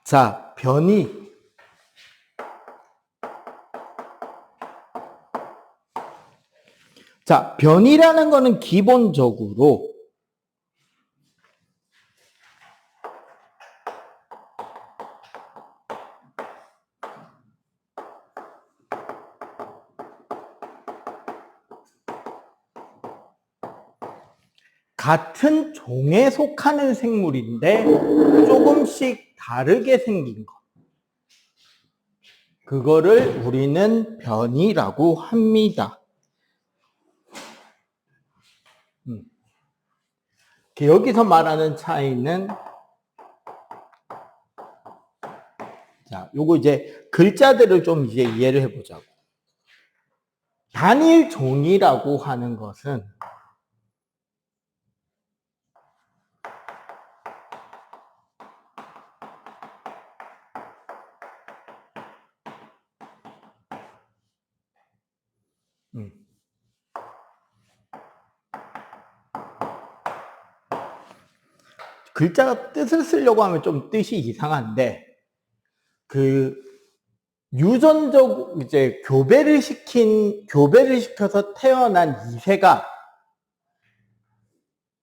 자, 변이. 자, 변이라는 거는 기본적으로 같은 종에 속하는 생물인데 조금씩 다르게 생긴 것. 그거를 우리는 변이라고 합니다. 여기서 말하는 차이는, 자, 요거 이제 글자들을 좀 이제 이해를 해보자고. 단일 종이라고 하는 것은 글자가 뜻을 쓰려고 하면 좀 뜻이 이상한데, 유전적 이제 교배를 시켜서 태어난 2세가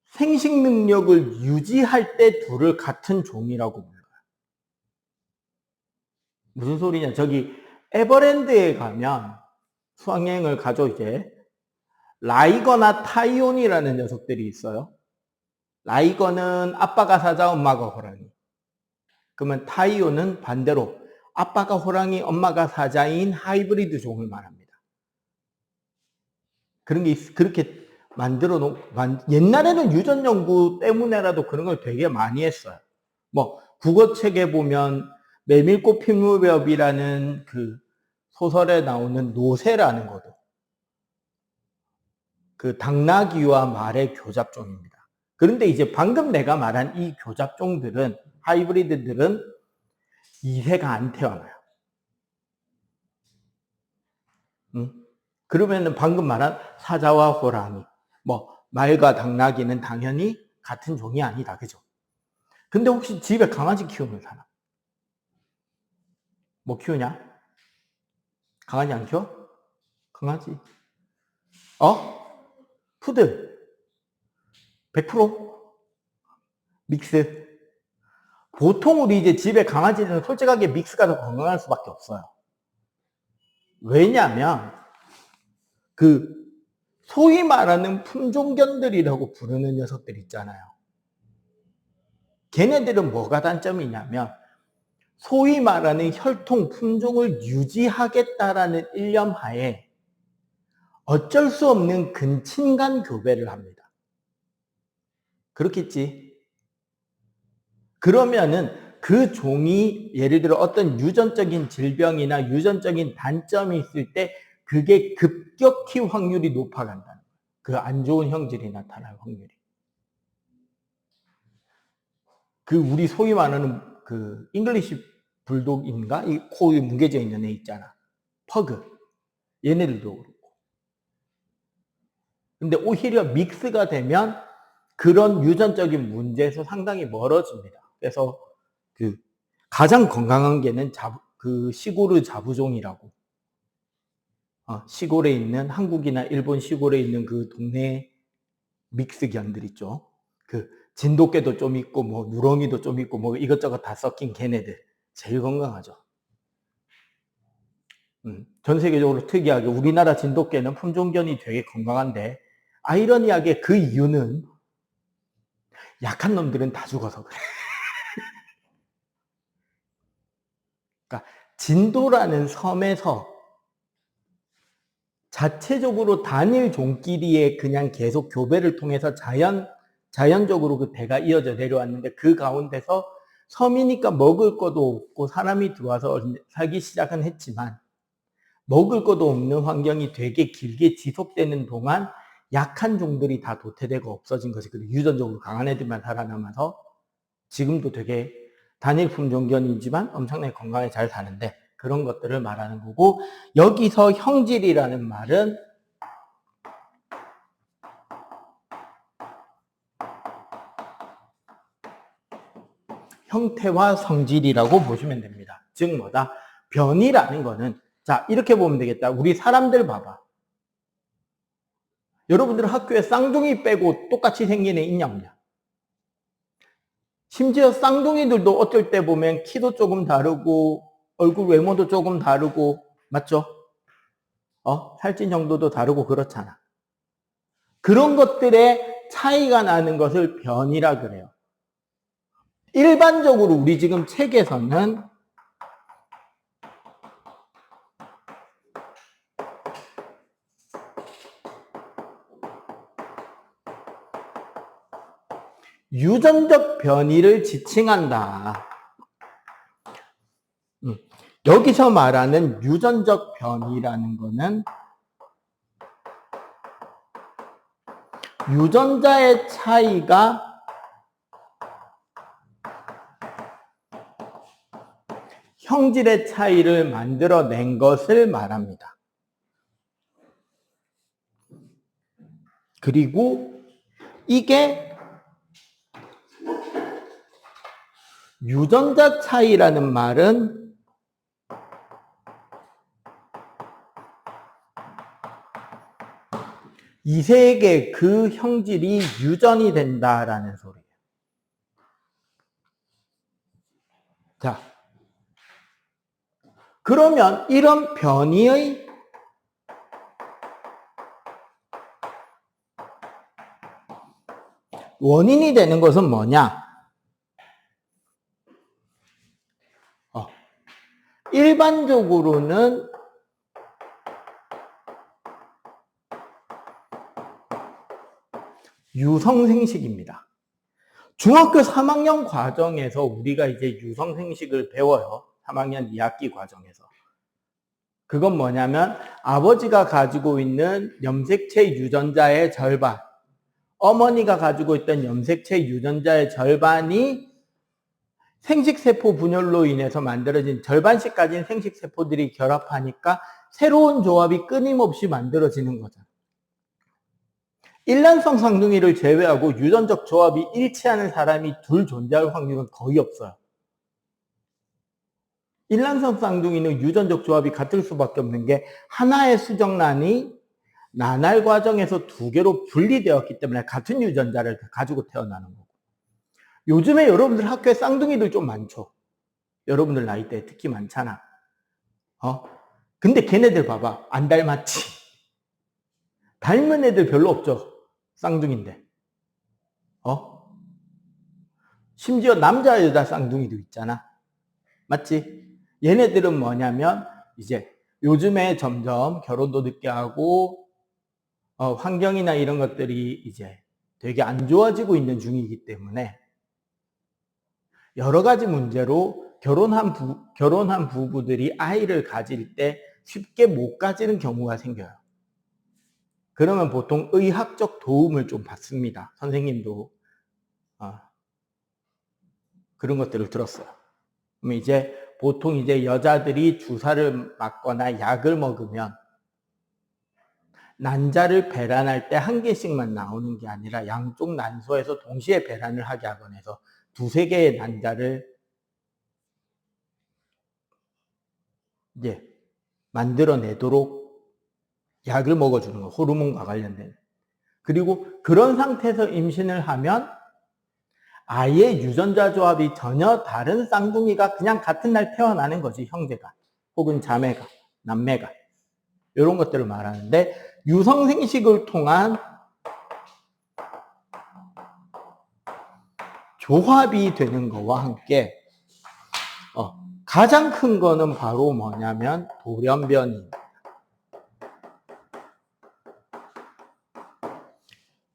생식 능력을 유지할 때 둘을 같은 종이라고 불러요. 무슨 소리냐? 저기 에버랜드에 가면 수학여행을 가죠. 이제 라이거나 타이온이라는 녀석들이 있어요. 라이거는 아빠가 사자, 엄마가 호랑이. 그러면 타이온은 반대로 아빠가 호랑이, 엄마가 사자인 하이브리드 종을 말합니다. 그런 게 그렇게 만들어 놓은, 옛날에는 유전 연구 때문에라도 그런 걸 되게 많이 했어요. 뭐 국어책에 보면 메밀꽃 피무렵이라는 그 소설에 나오는 노새라는 것도 그 당나귀와 말의 교잡종입니다. 그런데 이제 방금 내가 말한 이 교잡종들은, 하이브리드들은 2세가 안 태어나요. 그러면은 방금 말한 사자와 호랑이, 뭐 말과 당나귀는 당연히 같은 종이 아니다, 그죠? 근데 혹시 집에 강아지 키우는 사람? 뭐 키우냐? 강아지 안 키워? 강아지? 푸들? 100% 믹스? 보통 우리 이제 집에 강아지는 솔직하게 믹스가 더 건강할 수밖에 없어요. 왜냐면 소위 말하는 품종견들이라고 부르는 녀석들 있잖아요. 걔네들은 뭐가 단점이냐면 소위 말하는 혈통 품종을 유지하겠다라는 일념 하에 어쩔 수 없는 근친간 교배를 합니다. 그렇겠지? 그러면은 그 종이 예를 들어 어떤 유전적인 질병이나 유전적인 단점이 있을 때 그게 급격히 확률이 높아간다는 거예요. 그 안 좋은 형질이 나타날 확률이. 우리 소위 말하는 잉글리시 불독인가? 이 코에 뭉개져 있는 애 있잖아. 퍼그. 얘네들도 그렇고. 근데 오히려 믹스가 되면 그런 유전적인 문제에서 상당히 멀어집니다. 그래서 가장 건강한 개는 시고르 자부종이라고. 시골에 있는, 한국이나 일본 시골에 있는 그 동네 믹스견들 있죠. 진돗개도 좀 있고, 뭐, 누렁이도 좀 있고, 뭐, 이것저것 다 섞인 걔네들. 제일 건강하죠. 전 세계적으로 특이하게 우리나라 진돗개는 품종견이 되게 건강한데, 아이러니하게 그 이유는 약한 놈들은 다 죽어서 그래. 그러니까, 진도라는 섬에서 자체적으로 단일 종끼리의 그냥 계속 교배를 통해서 자연적으로 그 대가 이어져 내려왔는데 그 가운데서 섬이니까 먹을 것도 없고 사람이 들어와서 살기 시작은 했지만 먹을 것도 없는 환경이 되게 길게 지속되는 동안 약한 종들이 다 도태되고 없어진 것이 그리고 유전적으로 강한 애들만 살아남아서 지금도 되게 단일 품종견이지만 엄청나게 건강하게 잘 사는데 그런 것들을 말하는 거고 여기서 형질이라는 말은 형태와 성질이라고 보시면 됩니다. 즉 뭐다? 변이라는 거는, 자, 이렇게 보면 되겠다. 우리 사람들 봐봐. 여러분들 학교에 쌍둥이 빼고 똑같이 생긴 애 있냐 없냐? 심지어 쌍둥이들도 어쩔 때 보면 키도 조금 다르고 얼굴 외모도 조금 다르고, 맞죠? 살찐 정도도 다르고 그렇잖아. 그런 것들의 차이가 나는 것을 변이라 그래요. 일반적으로 우리 지금 책에서는 유전적 변이를 지칭한다. 여기서 말하는 유전적 변이라는 거는 유전자의 차이가 형질의 차이를 만들어낸 것을 말합니다. 그리고 이게 유전자 차이라는 말은 이세에게 그 형질이 유전이 된다라는 소리예요. 자, 그러면 이런 변이의 원인이 되는 것은 뭐냐? 일반적으로는 유성생식입니다. 중학교 3학년 과정에서 우리가 이제 유성생식을 배워요. 3학년 2학기 과정에서. 그건 뭐냐면 아버지가 가지고 있는 염색체 유전자의 절반, 어머니가 가지고 있던 염색체 유전자의 절반이 생식세포 분열로 인해서 만들어진 절반씩 가진 생식세포들이 결합하니까 새로운 조합이 끊임없이 만들어지는 거죠. 일란성 쌍둥이를 제외하고 유전적 조합이 일치하는 사람이 둘 존재할 확률은 거의 없어요. 일란성 쌍둥이는 유전적 조합이 같을 수밖에 없는 게 하나의 수정란이 나날 과정에서 두 개로 분리되었기 때문에 같은 유전자를 가지고 태어나는 거고. 요즘에 여러분들 학교에 쌍둥이들 좀 많죠. 여러분들 나이대에 특히 많잖아. 근데 걔네들 봐봐. 안 닮았지. 닮은 애들 별로 없죠. 쌍둥이인데. 심지어 남자 여자 쌍둥이도 있잖아. 맞지? 얘네들은 뭐냐면 이제 요즘에 점점 결혼도 늦게 하고 환경이나 이런 것들이 이제 되게 안 좋아지고 있는 중이기 때문에 여러 가지 문제로 결혼한 부부들이 아이를 가질 때 쉽게 못 가지는 경우가 생겨요. 그러면 보통 의학적 도움을 좀 받습니다. 선생님도 그런 것들을 들었어요. 그럼 이제 보통 이제 여자들이 주사를 맞거나 약을 먹으면 난자를 배란할 때 한 개씩만 나오는 게 아니라 양쪽 난소에서 동시에 배란을 하게 하곤 해서 두세 개의 난자를 이제 만들어내도록 약을 먹어주는 거, 호르몬과 관련된. 그리고 그런 상태에서 임신을 하면 아예 유전자 조합이 전혀 다른 쌍둥이가 그냥 같은 날 태어나는 거지, 형제가. 혹은 자매가, 남매가. 이런 것들을 말하는데, 유성생식을 통한 조합이 되는 거와 함께, 가장 큰 거는 바로 뭐냐면 돌연변입니다.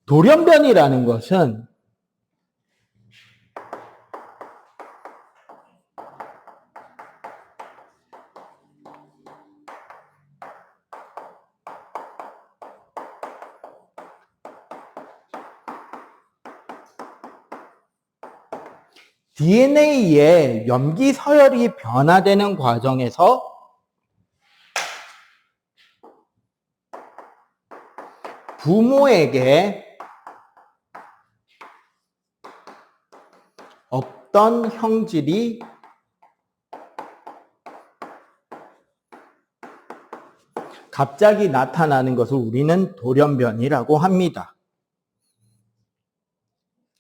돌연변이라는 것은 DNA의 염기 서열이 변화되는 과정에서 부모에게 어떤 형질이 갑자기 나타나는 것을 우리는 돌연변이라고 합니다.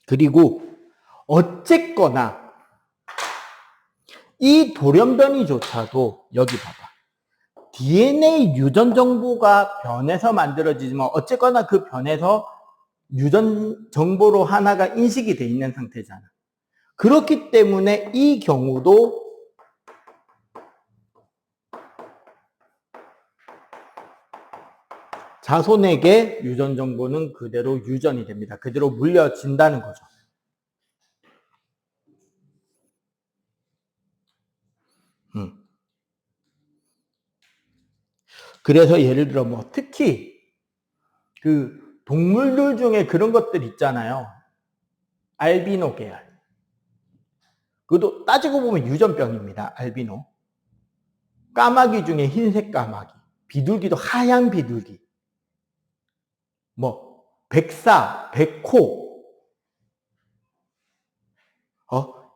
그리고 어쨌거나 이 돌연변이조차도 여기 봐봐. DNA 유전 정보가 변해서 만들어지지만 어쨌거나 그 변해서 유전 정보로 하나가 인식이 돼 있는 상태잖아. 그렇기 때문에 이 경우도 자손에게 유전 정보는 그대로 유전이 됩니다. 그대로 물려진다는 거죠. 그래서 예를 들어 뭐 특히 그 동물들 중에 그런 것들 있잖아요. 알비노 계열. 그것도 따지고 보면 유전병입니다. 알비노. 까마귀 중에 흰색 까마귀. 비둘기도 하얀 비둘기. 뭐 백사, 백호.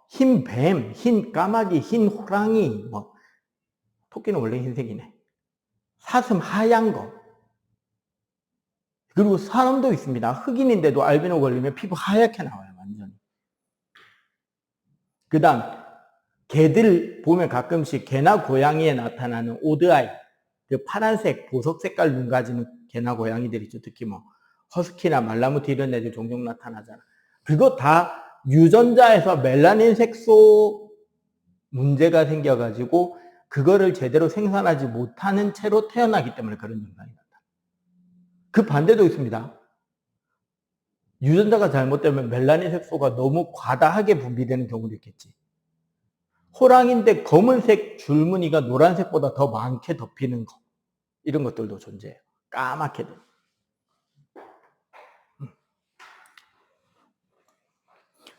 흰 뱀, 흰 까마귀, 흰 호랑이. 뭐 토끼는 원래 흰색이네. 사슴 하얀 거. 그리고 사람도 있습니다. 흑인인데도 알비노 걸리면 피부 하얗게 나와요. 완전히. 그 다음 개들 보면 가끔씩 개나 고양이에 나타나는 오드아이, 그 파란색 보석 색깔 눈 가지는 개나 고양이들 있죠. 특히 뭐 허스키나 말라무트 이런 애들 종종 나타나잖아. 그거 다 유전자에서 멜라닌 색소 문제가 생겨가지고 그거를 제대로 생산하지 못하는 채로 태어나기 때문에 그런 증상이 나타나. 그 반대도 있습니다. 유전자가 잘못되면 멜라닌 색소가 너무 과다하게 분비되는 경우도 있겠지. 호랑이인데 검은색 줄무늬가 노란색보다 더 많게 덮이는 거. 이런 것들도 존재해요. 까맣게도.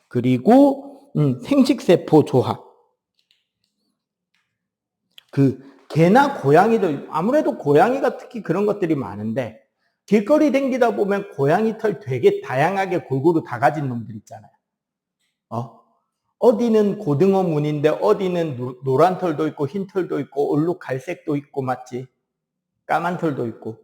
그리고 생식세포 조합. 그 개나 고양이도 아무래도 고양이가 특히 그런 것들이 많은데 길거리 댕기다 보면 고양이 털 되게 다양하게 골고루 다 가진 놈들 있잖아요. 어디는 고등어 무늬인데 어디는 노란 털도 있고 흰 털도 있고 얼룩 갈색도 있고 맞지? 까만 털도 있고.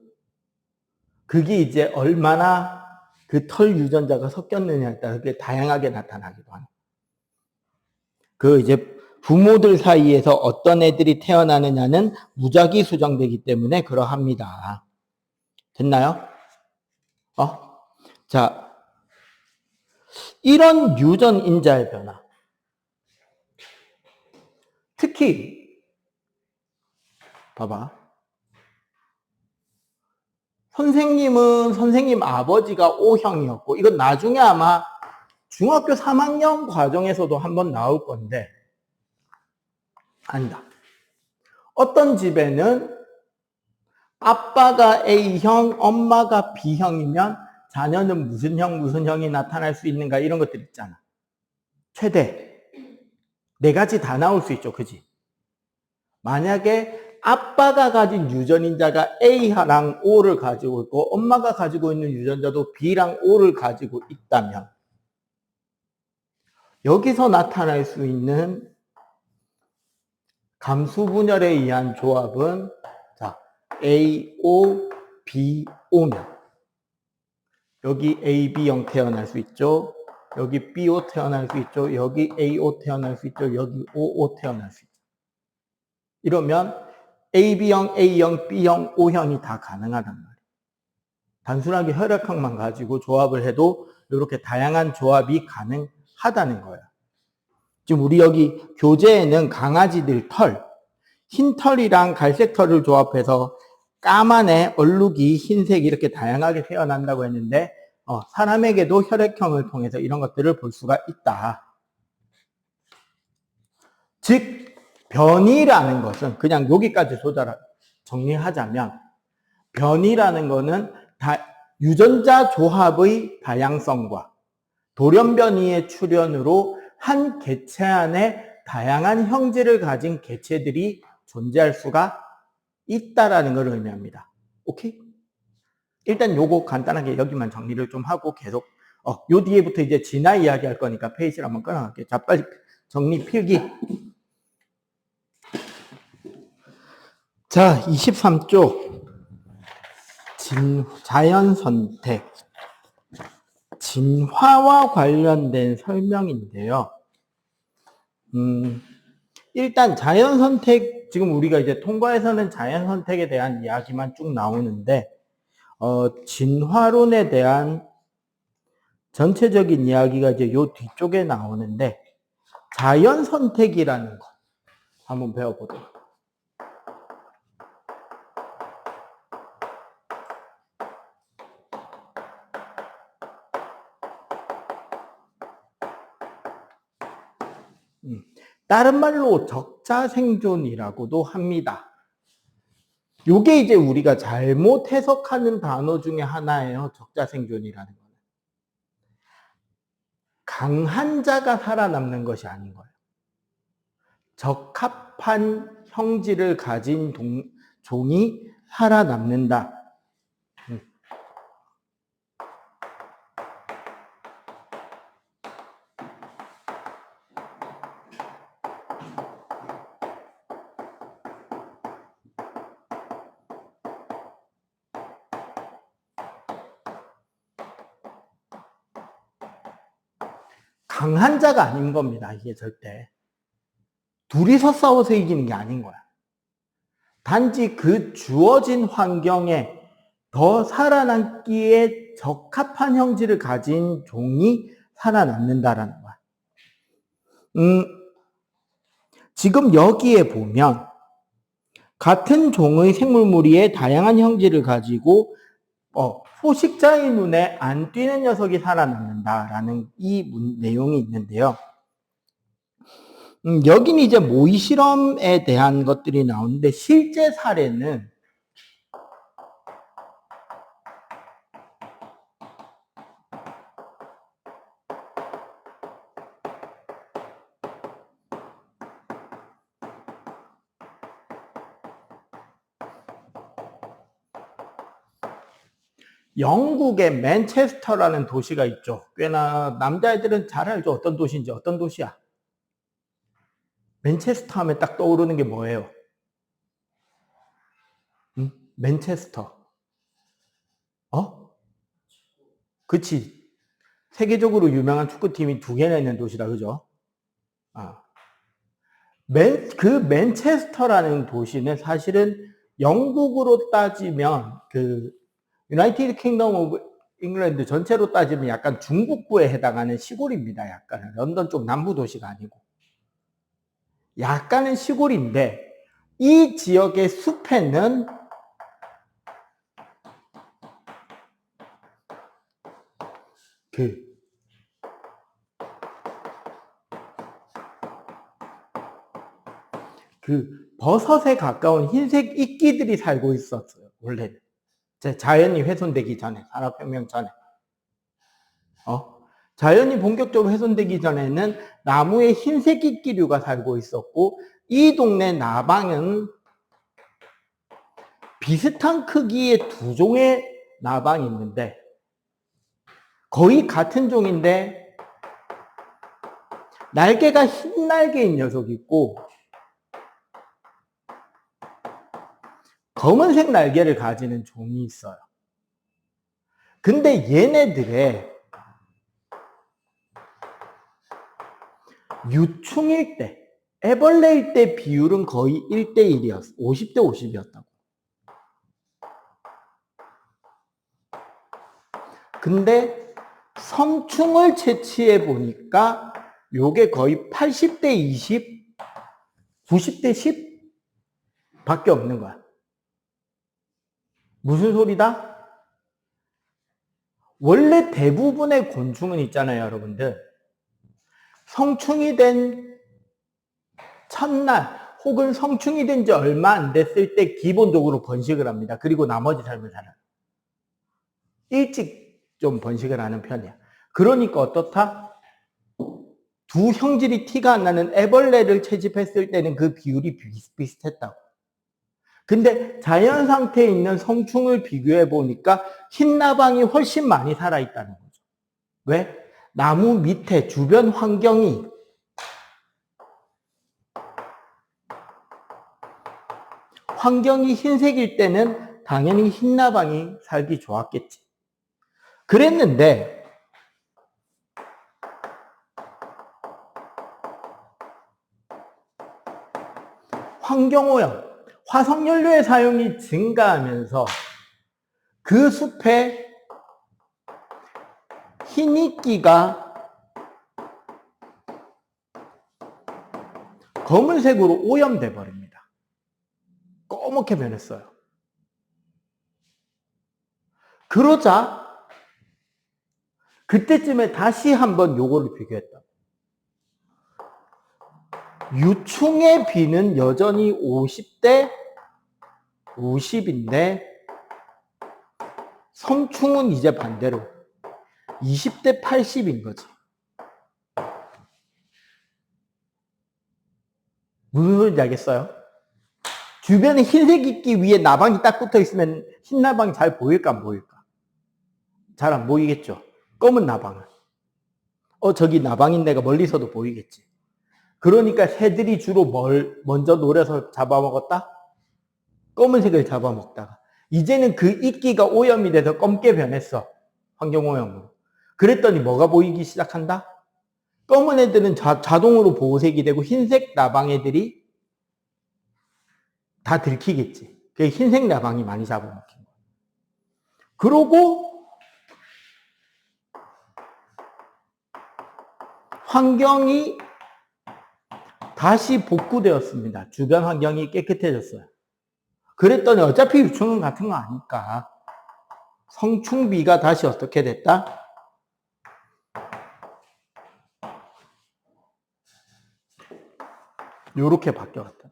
그게 이제 얼마나 그 털 유전자가 섞였느냐에 따라 그게 다양하게 나타나기도 하는. 그 이제 부모들 사이에서 어떤 애들이 태어나느냐는 무작위 수정되기 때문에 그러합니다. 됐나요? 자, 이런 유전 인자의 변화. 특히 봐봐. 선생님은 선생님 아버지가 O형이었고 이건 나중에 아마 중학교 3학년 과정에서도 한번 나올 건데 아니다. 어떤 집에는 아빠가 A형, 엄마가 B형이면 자녀는 무슨 형, 무슨 형이 나타날 수 있는가 이런 것들 있잖아. 최대 4가지 다 나올 수 있죠. 그지? 만약에 아빠가 가진 유전인자가 A랑 O를 가지고 있고 엄마가 가지고 있는 유전자도 B랑 O를 가지고 있다면 여기서 나타날 수 있는 감수분열에 의한 조합은 자, AO, BO면 여기 AB0 태어날 수 있죠. 여기 BO 태어날 수 있죠. 여기 AO 태어날 수 있죠. 여기 OO 태어날 수 있죠. 이러면 AB형, A형, B형, O형이 다 가능하단 말이에요. 단순하게 혈액형만 가지고 조합을 해도 이렇게 다양한 조합이 가능하다는 거예요. 지금 우리 여기 교재에는 강아지들 털, 흰 털이랑 갈색 털을 조합해서 까만 애, 얼룩이 흰색 이렇게 다양하게 태어난다고 했는데 사람에게도 혈액형을 통해서 이런 것들을 볼 수가 있다. 즉 변이라는 것은 그냥 여기까지 정리하자면 변이라는 것은 유전자 조합의 다양성과 돌연변이의 출현으로 한 개체 안에 다양한 형질을 가진 개체들이 존재할 수가 있다라는 걸 의미합니다. 오케이? 일단 요거 간단하게 여기만 정리를 좀 하고 계속 요 뒤에부터 이제 진화 이야기 할 거니까 페이지를 한번 끊어갈게요. 자, 빨리 정리 필기. 자, 23쪽. 자연 선택. 진화와 관련된 설명인데요. 일단 자연 선택, 지금 우리가 이제 통과에서는 자연 선택에 대한 이야기만 쭉 나오는데, 진화론에 대한 전체적인 이야기가 이제 요 뒤쪽에 나오는데, 자연 선택이라는 거 한번 배워보도록. 다른 말로 적자생존이라고도 합니다. 요게 이제 우리가 잘못 해석하는 단어 중에 하나예요. 적자생존이라는 거는. 강한 자가 살아남는 것이 아닌 거예요. 적합한 형질을 가진 종이 살아남는다. 강한 자가 아닌 겁니다. 이게 절대. 둘이서 싸워서 이기는 게 아닌 거야. 단지 그 주어진 환경에 더 살아남기에 적합한 형질을 가진 종이 살아남는다라는 거야. 지금 여기에 보면 같은 종의 생물무리에 다양한 형질을 가지고 포식자의 눈에 안 띄는 녀석이 살아남는다라는 이 내용이 있는데요. 여기는 이제 모의 실험에 대한 것들이 나오는데 실제 사례는 영국의 맨체스터라는 도시가 있죠. 꽤나 남자애들은 잘 알죠. 어떤 도시인지. 어떤 도시야? 맨체스터 하면 딱 떠오르는 게 뭐예요? 맨체스터. 그치. 세계적으로 유명한 축구팀이 2개나 있는 도시다. 그죠? 그 맨체스터라는 도시는 사실은 영국으로 따지면 유나이티드 킹덤 오브 잉글랜드 전체로 따지면 약간 중북부에 해당하는 시골입니다. 약간은 런던 쪽 남부 도시가 아니고 약간은 시골인데 이 지역의 숲에는 버섯에 가까운 흰색 이끼들이 살고 있었어요. 원래는 자연이 훼손되기 전에, 산업혁명 전에. 자연이 본격적으로 훼손되기 전에는 나무에 흰색 이끼류가 살고 있었고 이 동네 나방은 비슷한 크기의 2종의 나방이 있는데 거의 같은 종인데 날개가 흰 날개인 녀석이 있고 검은색 날개를 가지는 종이 있어요. 근데 얘네들의 유충일 때, 애벌레일 때 비율은 거의 1대1이었어. 50대 50이었다고. 근데 성충을 채취해 보니까 요게 거의 80대 20, 90대 10 밖에 없는 거야. 무슨 소리다? 원래 대부분의 곤충은 있잖아요, 여러분들. 성충이 된 첫날 혹은 성충이 된 지 얼마 안 됐을 때 기본적으로 번식을 합니다. 그리고 나머지 삶을 살아요. 일찍 좀 번식을 하는 편이야. 그러니까 어떻다? 두 형질이 티가 안 나는 애벌레를 채집했을 때는 그 비율이 비슷비슷했다고. 근데 자연 상태에 있는 성충을 비교해 보니까 흰나방이 훨씬 많이 살아있다는 거죠. 왜? 나무 밑에 주변 환경이 환경이 흰색일 때는 당연히 흰나방이 살기 좋았겠지. 그랬는데 환경오염, 화석연료의 사용이 증가하면서 그 숲에 흰이끼가 검은색으로 오염돼 버립니다. 꺼멓게 변했어요. 그러자 그때쯤에 다시 한번 요거를 비교했다. 유충의 비는 여전히 50대 50인데 성충은 이제 반대로 20대 80인 거지. 무슨 소리인지 알겠어요? 주변에 흰색 이끼 위에 나방이 딱 붙어 있으면 흰 나방이 잘 보일까 안 보일까? 잘 안 보이겠죠. 검은 나방은. 저기 나방인 내가 멀리서도 보이겠지. 그러니까 새들이 주로 먼저 노려서 잡아먹었다? 검은색을 잡아먹다가 이제는 그 이끼가 오염이 돼서 검게 변했어. 환경오염으로. 그랬더니 뭐가 보이기 시작한다? 검은 애들은 자동으로 보호색이 되고 흰색 나방 애들이 다 들키겠지. 그게 흰색 나방이 많이 잡아먹힌 거야. 그러고 환경이 다시 복구되었습니다. 주변 환경이 깨끗해졌어요. 그랬더니 어차피 유충은 같은 거 아니까 성충비가 다시 어떻게 됐다? 요렇게 바뀌어갔다.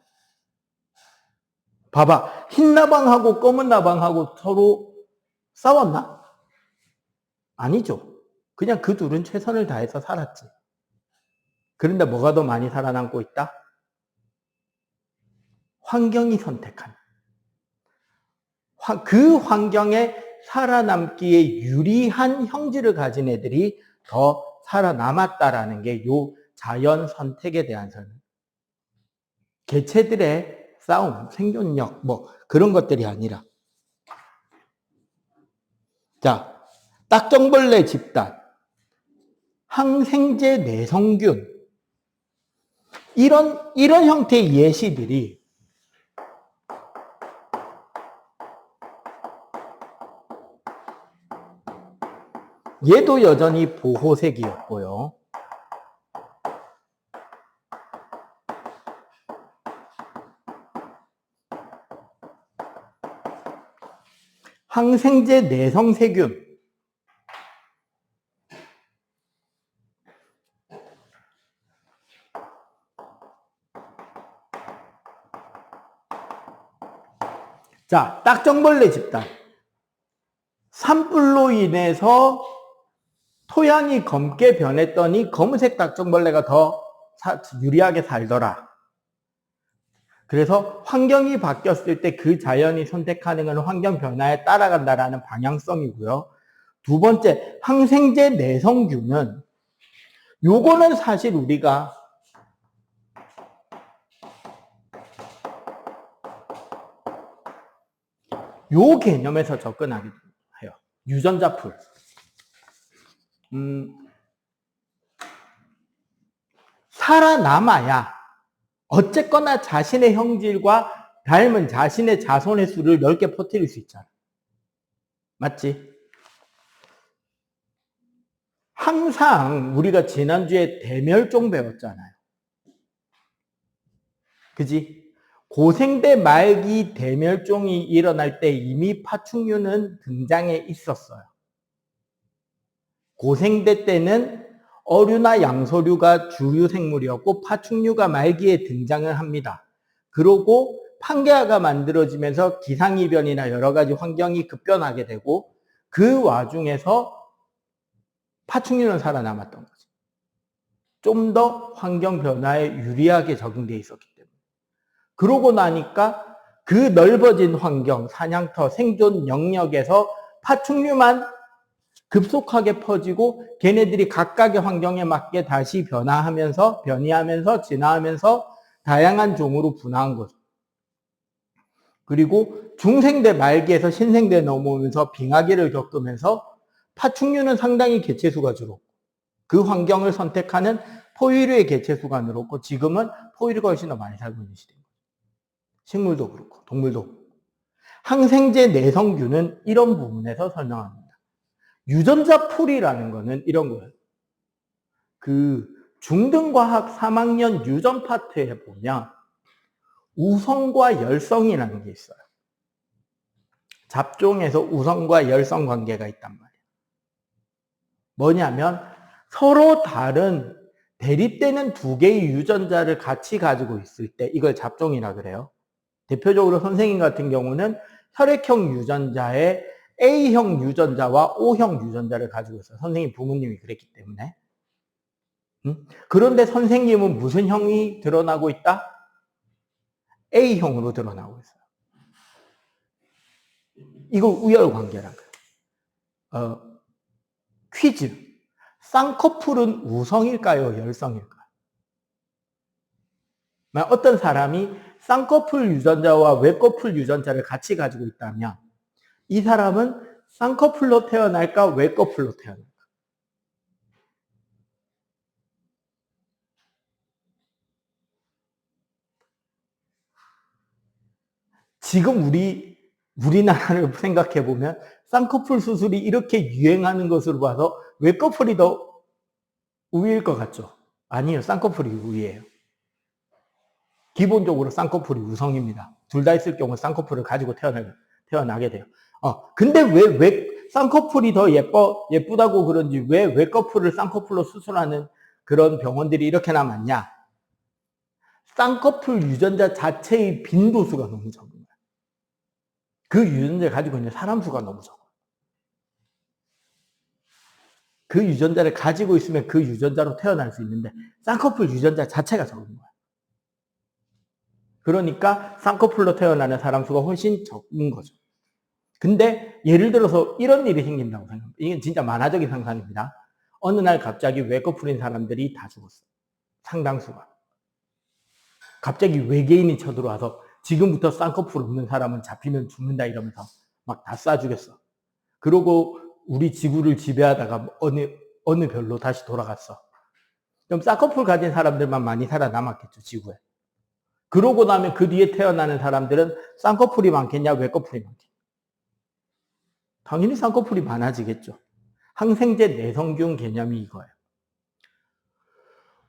봐봐. 흰 나방하고 검은 나방하고 서로 싸웠나? 아니죠. 그냥 그 둘은 최선을 다해서 살았지. 그런데 뭐가 더 많이 살아남고 있다? 환경이 선택한. 그 환경에 살아남기에 유리한 형질을 가진 애들이 더 살아남았다라는 게 요 자연 선택에 대한 설명. 개체들의 싸움, 생존력, 뭐 그런 것들이 아니라. 자, 딱정벌레 집단, 항생제 내성균, 이런 형태의 예시들이 얘도 여전히 보호색이었고요. 항생제 내성세균, 자, 딱정벌레 집단. 산불로 인해서 토양이 검게 변했더니 검은색 딱정벌레가 더 유리하게 살더라. 그래서 환경이 바뀌었을 때 그 자연이 선택하는 건 환경 변화에 따라간다라는 방향성이고요. 두 번째, 항생제 내성균은 요거는 사실 우리가 요 개념에서 접근하게 해요. 유전자풀. 살아남아야 어쨌거나 자신의 형질과 닮은 자신의 자손의 수를 넓게 퍼뜨릴 수 있잖아. 맞지? 항상 우리가 지난주에 대멸종 배웠잖아요. 그지? 고생대 말기 대멸종이 일어날 때 이미 파충류는 등장해 있었어요. 고생대 때는 어류나 양서류가 주류 생물이었고 파충류가 말기에 등장을 합니다. 그러고 판게아가 만들어지면서 기상이변이나 여러 가지 환경이 급변하게 되고 그 와중에서 파충류는 살아남았던 거죠. 좀 더 환경 변화에 유리하게 적응되어 있었기 때문에. 그러고 나니까 그 넓어진 환경, 사냥터, 생존 영역에서 파충류만 급속하게 퍼지고 걔네들이 각각의 환경에 맞게 다시 변이하면서 진화하면서 다양한 종으로 분화한 거죠. 그리고 중생대 말기에서 신생대에 넘어오면서 빙하기를 겪으면서 파충류는 상당히 개체수가 줄었고 그 환경을 선택하는 포유류의 개체수가 늘었고 지금은 포유류가 훨씬 더 많이 살고 있는 시대입니다. 식물도 그렇고 동물도 그렇고. 항생제 내성균은 이런 부분에서 설명합니다. 유전자 풀이라는 거는 이런 거예요. 그 중등과학 3학년 유전 파트에 보면 우성과 열성이라는 게 있어요. 잡종에서 우성과 열성 관계가 있단 말이에요. 뭐냐면 서로 다른 대립되는 두 개의 유전자를 같이 가지고 있을 때 이걸 잡종이라 그래요. 대표적으로 선생님 같은 경우는 혈액형 유전자에 A형 유전자와 O형 유전자를 가지고 있어요. 선생님 부모님이 그랬기 때문에. 그런데 선생님은 무슨 형이 드러나고 있다? A형으로 드러나고 있어요. 이거 우열관계라고요. 퀴즈. 쌍꺼풀은 우성일까요? 열성일까요? 어떤 사람이 쌍꺼풀 유전자와 외꺼풀 유전자를 같이 가지고 있다면 이 사람은 쌍꺼풀로 태어날까? 외꺼풀로 태어날까? 지금 우리나라를 생각해 보면 쌍꺼풀 수술이 이렇게 유행하는 것으로 봐서 외꺼풀이 더 우위일 것 같죠? 아니에요. 쌍꺼풀이 우위예요. 기본적으로 쌍꺼풀이 우성입니다. 둘 다 있을 경우 쌍꺼풀을 가지고 태어나게 돼요. 근데 왜 쌍꺼풀이 더 예쁘다고 그런지 왜 외꺼풀을 쌍꺼풀로 수술하는 그런 병원들이 이렇게나 많냐? 쌍꺼풀 유전자 자체의 빈도수가 너무 적은 거예요. 그 유전자를 가지고 있는 사람 수가 너무 적어요. 그 유전자를 가지고 있으면 그 유전자로 태어날 수 있는데 쌍꺼풀 유전자 자체가 적은 거예요. 그러니까 쌍꺼풀로 태어나는 사람 수가 훨씬 적은 거죠. 근데 예를 들어서 이런 일이 생긴다고 생각합니다. 이게 진짜 만화적인 상상입니다. 어느 날 갑자기 외꺼풀인 사람들이 다 죽었어요. 상당수가. 갑자기 외계인이 쳐들어와서 지금부터 쌍꺼풀 없는 사람은 잡히면 죽는다 이러면서 막 다 쏴 죽였어. 그러고 우리 지구를 지배하다가 어느 별로 다시 돌아갔어. 그럼 쌍꺼풀 가진 사람들만 많이 살아남았겠죠, 지구에. 그러고 나면 그 뒤에 태어나는 사람들은 쌍꺼풀이 많겠냐, 외꺼풀이 많겠냐. 당연히 쌍꺼풀이 많아지겠죠. 항생제 내성균 개념이 이거예요.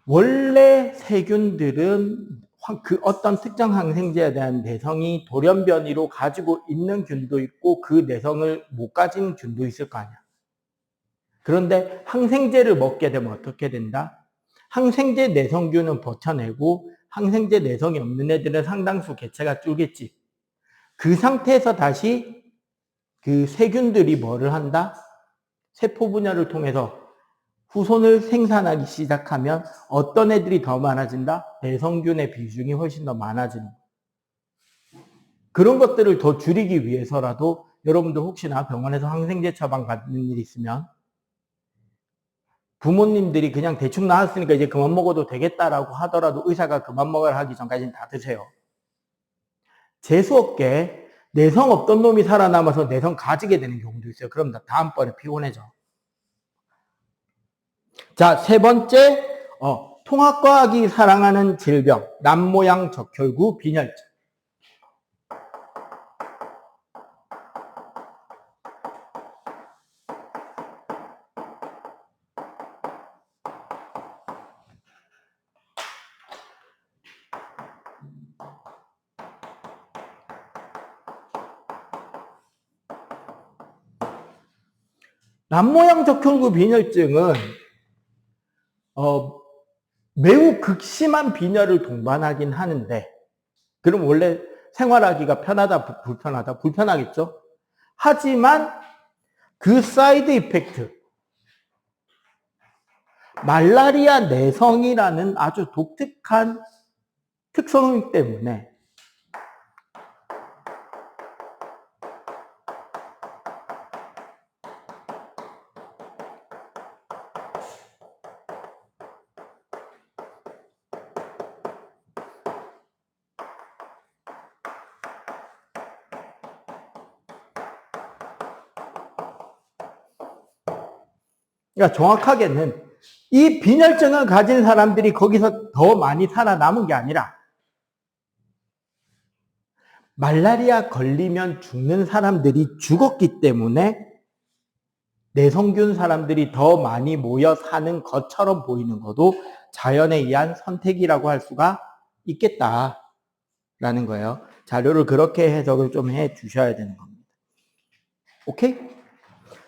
원래 세균들은 그 어떤 특정 항생제에 대한 내성이 돌연변이로 가지고 있는 균도 있고 그 내성을 못 가진 균도 있을 거 아니야. 그런데 항생제를 먹게 되면 어떻게 된다? 항생제 내성균은 버텨내고 항생제 내성이 없는 애들은 상당수 개체가 줄겠지. 그 상태에서 다시 그 세균들이 뭐를 한다? 세포 분열을 통해서 후손을 생산하기 시작하면 어떤 애들이 더 많아진다? 내성균의 비중이 훨씬 더 많아지는 거예요. 그런 것들을 더 줄이기 위해서라도 여러분들 혹시나 병원에서 항생제 처방 받는 일 있으면 부모님들이 그냥 대충 나았으니까 이제 그만 먹어도 되겠다라고 하더라도 의사가 그만 먹으라 하기 전까지는 다 드세요. 재수없게 내성 없던 놈이 살아남아서 내성 가지게 되는 경우도 있어요. 그럼 다음번에 피곤해져. 자, 세 번째, 통합과학이 사랑하는 질병, 남모양 적혈구 빈혈증. 남모양 적혈구 빈혈증은 매우 극심한 빈혈을 동반하긴 하는데, 그럼 원래 생활하기가 편하다, 불편하다? 불편하겠죠? 하지만 그 사이드 이펙트, 말라리아 내성이라는 아주 독특한 특성 때문에 그러니까 정확하게는 이 빈혈증을 가진 사람들이 거기서 더 많이 살아남은 게 아니라 말라리아 걸리면 죽는 사람들이 죽었기 때문에 내성균 사람들이 더 많이 모여 사는 것처럼 보이는 것도 자연에 의한 선택이라고 할 수가 있겠다라는 거예요. 자료를 그렇게 해석을 좀 해 주셔야 되는 겁니다. 오케이?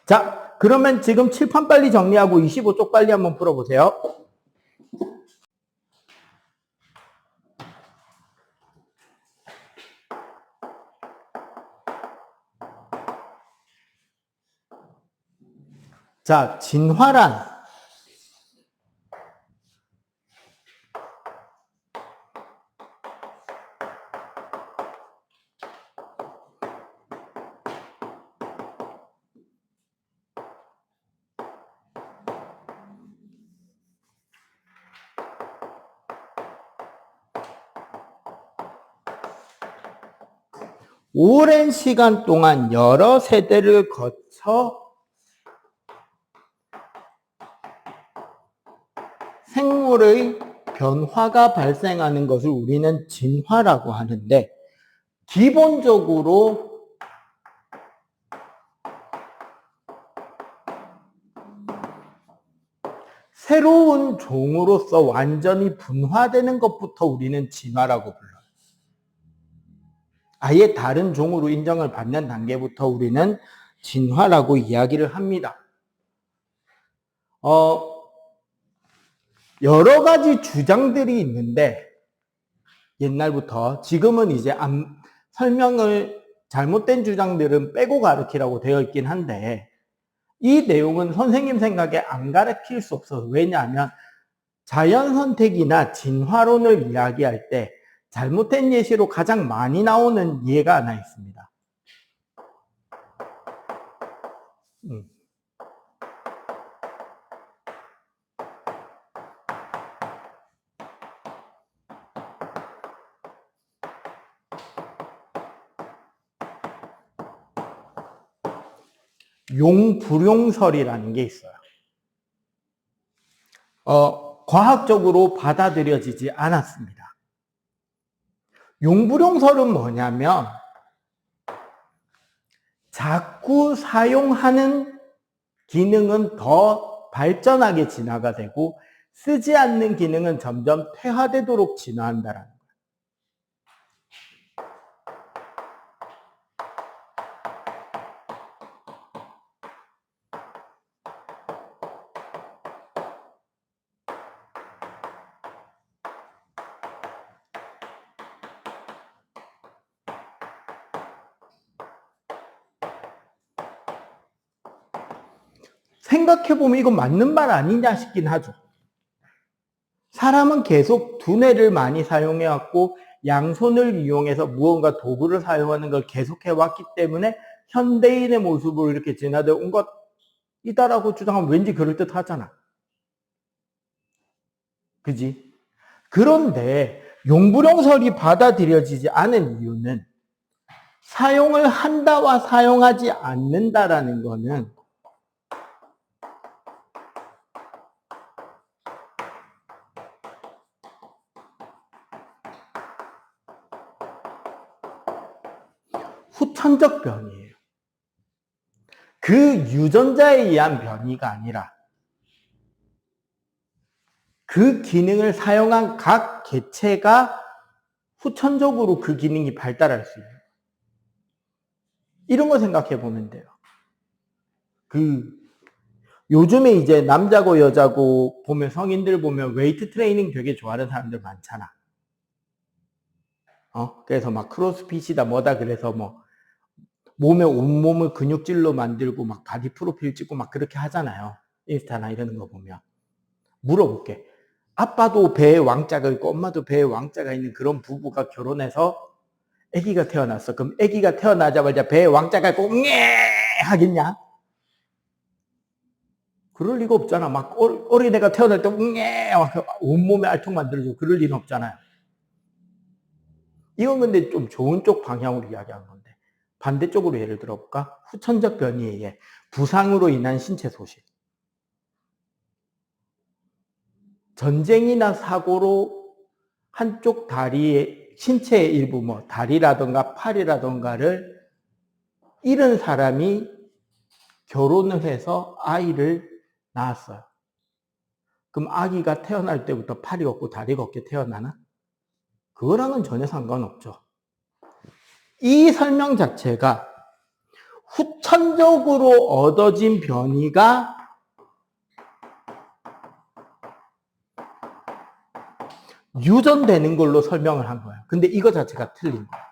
자, 그러면 지금 칠판 빨리 정리하고 25쪽 빨리 한번 풀어보세요. 자, 진화란 오랜 시간 동안 여러 세대를 거쳐 생물의 변화가 발생하는 것을 우리는 진화라고 하는데, 기본적으로 새로운 종으로서 완전히 분화되는 것부터 우리는 진화라고 불러요. 아예 다른 종으로 인정을 받는 단계부터 우리는 진화라고 이야기를 합니다. 여러 가지 주장들이 있는데, 옛날부터, 지금은 이제 설명을 잘못된 주장들은 빼고 가르치라고 되어 있긴 한데, 이 내용은 선생님 생각에 안 가르칠 수 없어요. 왜냐하면 자연 선택이나 진화론을 이야기할 때 잘못된 예시로 가장 많이 나오는 예가 하나 있습니다. 용불용설이라는 게 있어요. 과학적으로 받아들여지지 않았습니다. 용불용설은 뭐냐면 자꾸 사용하는 기능은 더 발전하게 진화가 되고 쓰지 않는 기능은 점점 퇴화되도록 진화한다라는 거예요. 생각해보면 이거 맞는 말 아니냐 싶긴 하죠. 사람은 계속 두뇌를 많이 사용해왔고 양손을 이용해서 무언가 도구를 사용하는 걸 계속해왔기 때문에 현대인의 모습으로 이렇게 진화되어 온 것이다라고 주장하면 왠지 그럴듯하잖아. 그지? 그런데 용불용설이 받아들여지지 않은 이유는 사용을 한다와 사용하지 않는다라는 거는 후천적 변이에요. 그 유전자에 의한 변이가 아니라 그 기능을 사용한 각 개체가 후천적으로 그 기능이 발달할 수 있는, 이런 거 생각해 보면 돼요. 요즘에 이제 남자고 여자고 보면, 성인들 보면 웨이트 트레이닝 되게 좋아하는 사람들 많잖아. 그래서 막 크로스핏이다 뭐다 그래서 뭐 몸에 온몸을 근육질로 만들고 막 바디 프로필 찍고 막 그렇게 하잖아요. 인스타나 이런 거 보면. 물어볼게. 아빠도 배에 왕자가 있고 엄마도 배에 왕자가 있는 그런 부부가 결혼해서 아기가 태어났어. 그럼 아기가 태어나자마자 배에 왕자가 있고 하겠냐? 그럴 리가 없잖아. 막 어린애가 태어날 때 온몸에 알통 만들어주고 그럴 리는 없잖아요. 이건 근데 좀 좋은 쪽 방향으로 이야기한 건데, 반대쪽으로 예를 들어볼까? 후천적 변이에 의해 부상으로 인한 신체 소실. 전쟁이나 사고로 한쪽 다리의 신체의 일부, 뭐 다리라든가 팔이라든가를 잃은 사람이 결혼을 해서 아이를 낳았어요. 그럼 아기가 태어날 때부터 팔이 없고 다리가 없게 태어나나? 그거랑은 전혀 상관없죠. 이 설명 자체가 후천적으로 얻어진 변이가 유전되는 걸로 설명을 한 거예요. 근데 이거 자체가 틀린 거예요.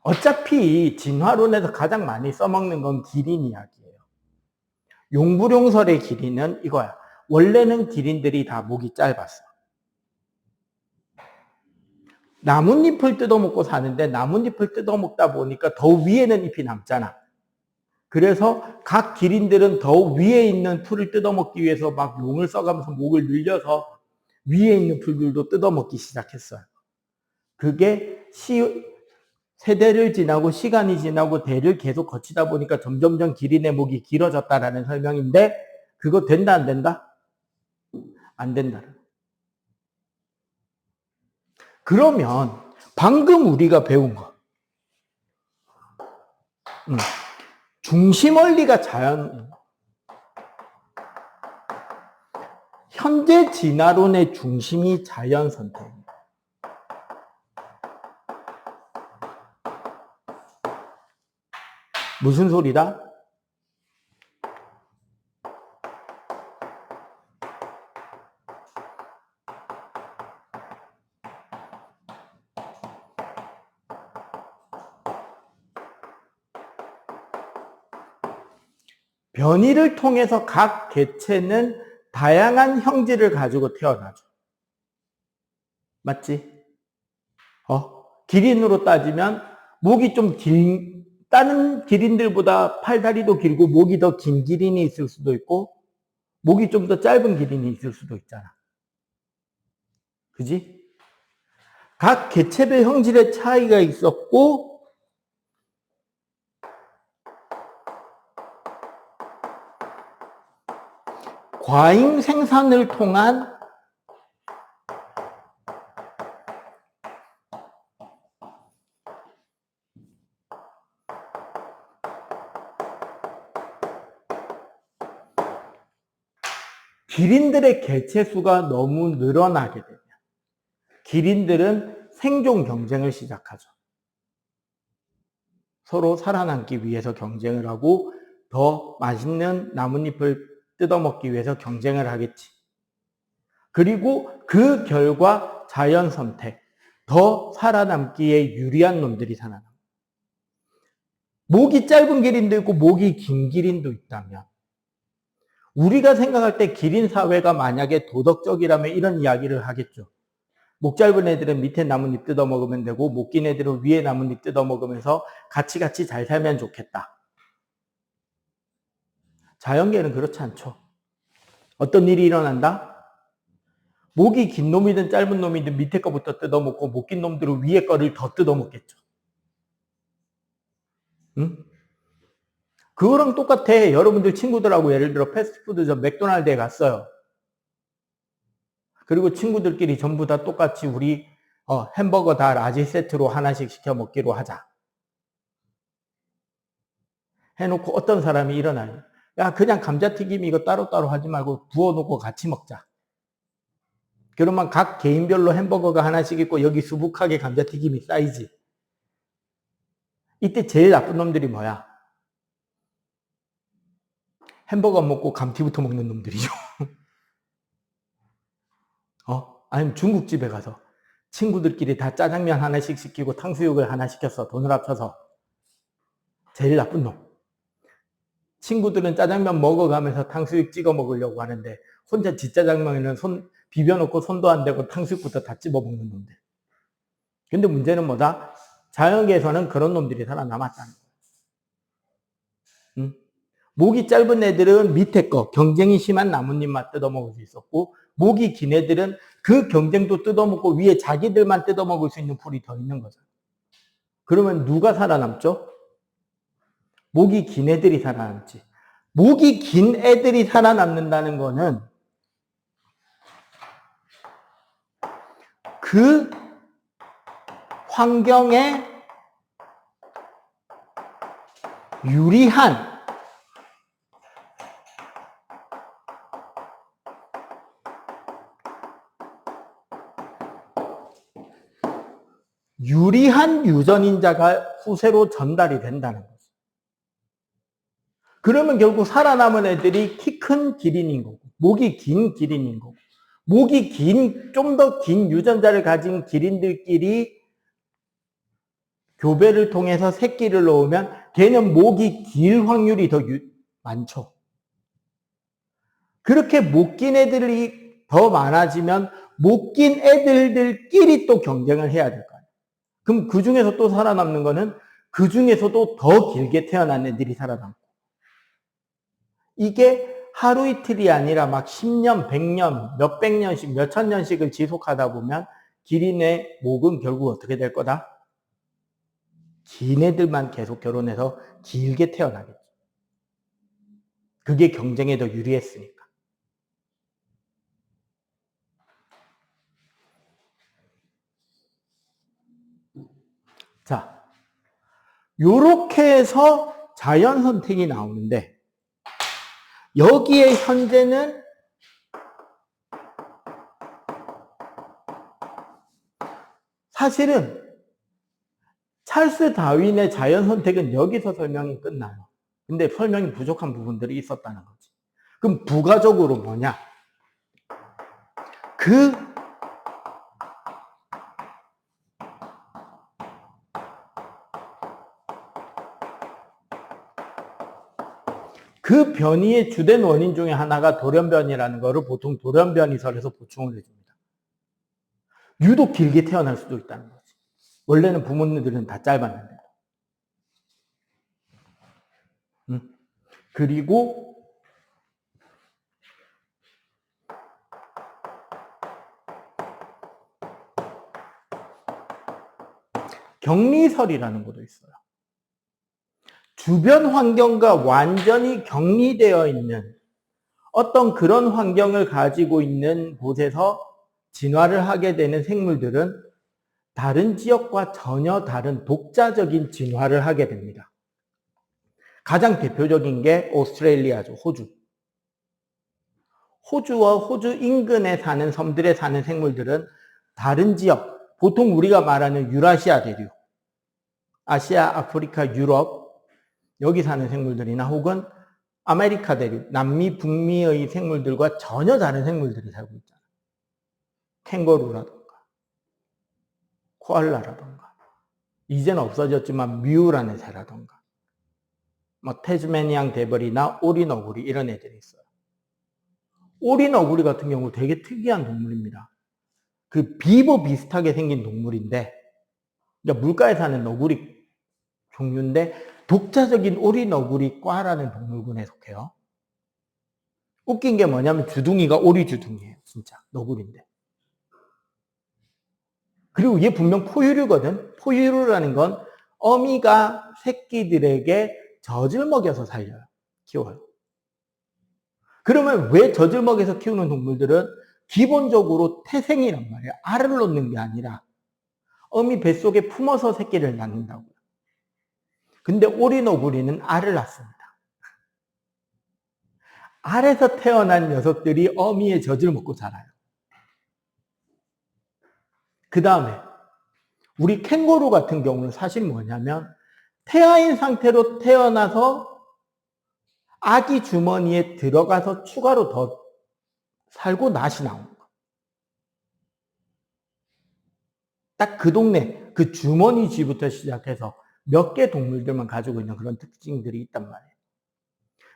어차피 진화론에서 가장 많이 써먹는 건 기린 이야기예요. 용불용설의 기린은 이거야. 원래는 기린들이 다 목이 짧았어. 나뭇잎을 뜯어먹고 사는데 나뭇잎을 뜯어먹다 보니까 더 위에는 잎이 남잖아. 그래서 각 기린들은 더 위에 있는 풀을 뜯어먹기 위해서 막 용을 써가면서 목을 늘려서 위에 있는 풀들도 뜯어먹기 시작했어요. 그게 세대를 지나고 시간이 지나고 대를 계속 거치다 보니까 점점점 기린의 목이 길어졌다라는 설명인데 그거 된다 안 된다? 안 된다. 그러면 방금 우리가 배운 거 중심 원리가 현재 진화론의 중심이 자연 선택입니다. 무슨 소리다? 변이를 통해서 각 개체는 다양한 형질을 가지고 태어나죠. 맞지? 기린으로 따지면 목이 좀 다른 기린들보다 팔다리도 길고 목이 더 긴 기린이 있을 수도 있고 목이 좀 더 짧은 기린이 있을 수도 있잖아. 그지? 각 개체별 형질의 차이가 있었고 과잉 생산을 통한 기린들의 개체 수가 너무 늘어나게 되면 기린들은 생존 경쟁을 시작하죠. 서로 살아남기 위해서 경쟁을 하고 더 맛있는 나뭇잎을 뜯어먹기 위해서 경쟁을 하겠지. 그리고 그 결과 자연 선택, 더 살아남기에 유리한 놈들이 살아남아. 목이 짧은 기린도 있고 목이 긴 기린도 있다면 우리가 생각할 때 기린 사회가 만약에 도덕적이라면 이런 이야기를 하겠죠. 목 짧은 애들은 밑에 나뭇잎 뜯어먹으면 되고 목 긴 애들은 위에 나뭇잎 뜯어먹으면서 같이 잘 살면 좋겠다. 자연계는 그렇지 않죠. 어떤 일이 일어난다? 목이 긴 놈이든 짧은 놈이든 밑에 거부터 뜯어먹고 목 긴 놈들은 위에 거를 더 뜯어먹겠죠. 응? 그거랑 똑같아. 여러분들 친구들하고 예를 들어 패스트푸드점 맥도날드에 갔어요. 그리고 친구들끼리 전부 다 똑같이 우리 햄버거 다 라지 세트로 하나씩 시켜 먹기로 하자. 해놓고 어떤 사람이 일어나요. 야, 그냥 감자튀김 이거 따로따로 하지 말고 부어놓고 같이 먹자. 그러면 각 개인별로 햄버거가 하나씩 있고 여기 수북하게 감자튀김이 쌓이지. 이때 제일 나쁜 놈들이 뭐야? 햄버거 먹고 감튀부터 먹는 놈들이죠. 아니면 중국집에 가서 친구들끼리 다 짜장면 하나씩 시키고 탕수육을 하나 시켰어. 돈을 합쳐서. 제일 나쁜 놈. 친구들은 짜장면 먹어가면서 탕수육 찍어 먹으려고 하는데 혼자 뒷짜장면에는 비벼놓고 손도 안 대고 탕수육부터 다 찝어 먹는 놈들. 근데 문제는 뭐다? 자연계에서는 그런 놈들이 살아남았다는 거야. 응? 목이 짧은 애들은 밑에 거, 경쟁이 심한 나뭇잎만 뜯어먹을 수 있었고 목이 긴 애들은 그 경쟁도 뜯어먹고 위에 자기들만 뜯어먹을 수 있는 풀이 더 있는 거죠. 그러면 누가 살아남죠? 목이 긴 애들이 살아남지. 목이 긴 애들이 살아남는다는 거는 그 환경에 유리한 유전인자가 후세로 전달이 된다는 거죠. 그러면 결국 살아남은 애들이 키 큰 기린인 거고, 목이 긴 기린인 거고, 목이 긴, 좀 더 긴 유전자를 가진 기린들끼리 교배를 통해서 새끼를 놓으면 걔는 목이 길 확률이 더 많죠. 그렇게 목 긴 애들이 더 많아지면 목 긴 애들끼리 또 경쟁을 해야 될 거예요. 그럼 그 중에서 또 살아남는 거는 그 중에서도 더 길게 태어난 애들이 살아남고. 이게 하루 이틀이 아니라 막 10년, 100년, 몇백 년씩, 몇천 년씩을 지속하다 보면 기린의 목은 결국 어떻게 될 거다? 긴 애들만 계속 결혼해서 길게 태어나겠죠. 그게 경쟁에 더 유리했으니까. 자, 요렇게 해서 자연 선택이 나오는데 여기에 현재는 사실은 찰스 다윈의 자연 선택은 여기서 설명이 끝나요. 근데 설명이 부족한 부분들이 있었다는 거지. 그럼 부가적으로 뭐냐? 그 변이의 주된 원인 중에 하나가 돌연변이라는 거를 보통 돌연변이설에서 보충을 해줍니다. 유독 길게 태어날 수도 있다는 거지. 원래는 부모님들은 다 짧았는데. 그리고 격리설이라는 것도 있어요. 주변 환경과 완전히 격리되어 있는 어떤 그런 환경을 가지고 있는 곳에서 진화를 하게 되는 생물들은 다른 지역과 전혀 다른 독자적인 진화를 하게 됩니다. 가장 대표적인 게 오스트레일리아죠. 호주와 호주 인근에 사는 섬들에 사는 생물들은 다른 지역, 보통 우리가 말하는 유라시아 대륙, 아시아, 아프리카, 유럽 여기 사는 생물들이나 혹은 아메리카 대륙, 남미, 북미의 생물들과 전혀 다른 생물들이 살고 있잖아요. 캥거루라던가 코알라라던가 이제는 없어졌지만 뮤라는 새라던가 뭐 태즈메니안 대벌이나 오리너구리 이런 애들이 있어요. 오리너구리 같은 경우 되게 특이한 동물입니다. 그 비버 비슷하게 생긴 동물인데 그러니까 물가에 사는 너구리 종류인데 독자적인 오리너구리과라는 동물군에 속해요. 웃긴 게 뭐냐면 주둥이가 오리주둥이에요. 진짜 너구리인데. 그리고 얘 분명 포유류거든. 포유류라는 건 어미가 새끼들에게 젖을 먹여서 살려요. 키워요. 그러면 왜 젖을 먹여서 키우는 동물들은 기본적으로 태생이란 말이에요. 알을 놓는 게 아니라 어미 뱃속에 품어서 새끼를 낳는다고요. 근데 오리너구리는 알을 낳습니다. 알에서 태어난 녀석들이 어미의 젖을 먹고 살아요. 그 다음에 우리 캥거루 같은 경우는 사실 뭐냐면 태아인 상태로 태어나서 아기 주머니에 들어가서 추가로 더 살고 낫이 나오는 거예요. 딱 그 동네, 그 주머니 쥐부터 시작해서 몇 개 동물들만 가지고 있는 그런 특징들이 있단 말이에요.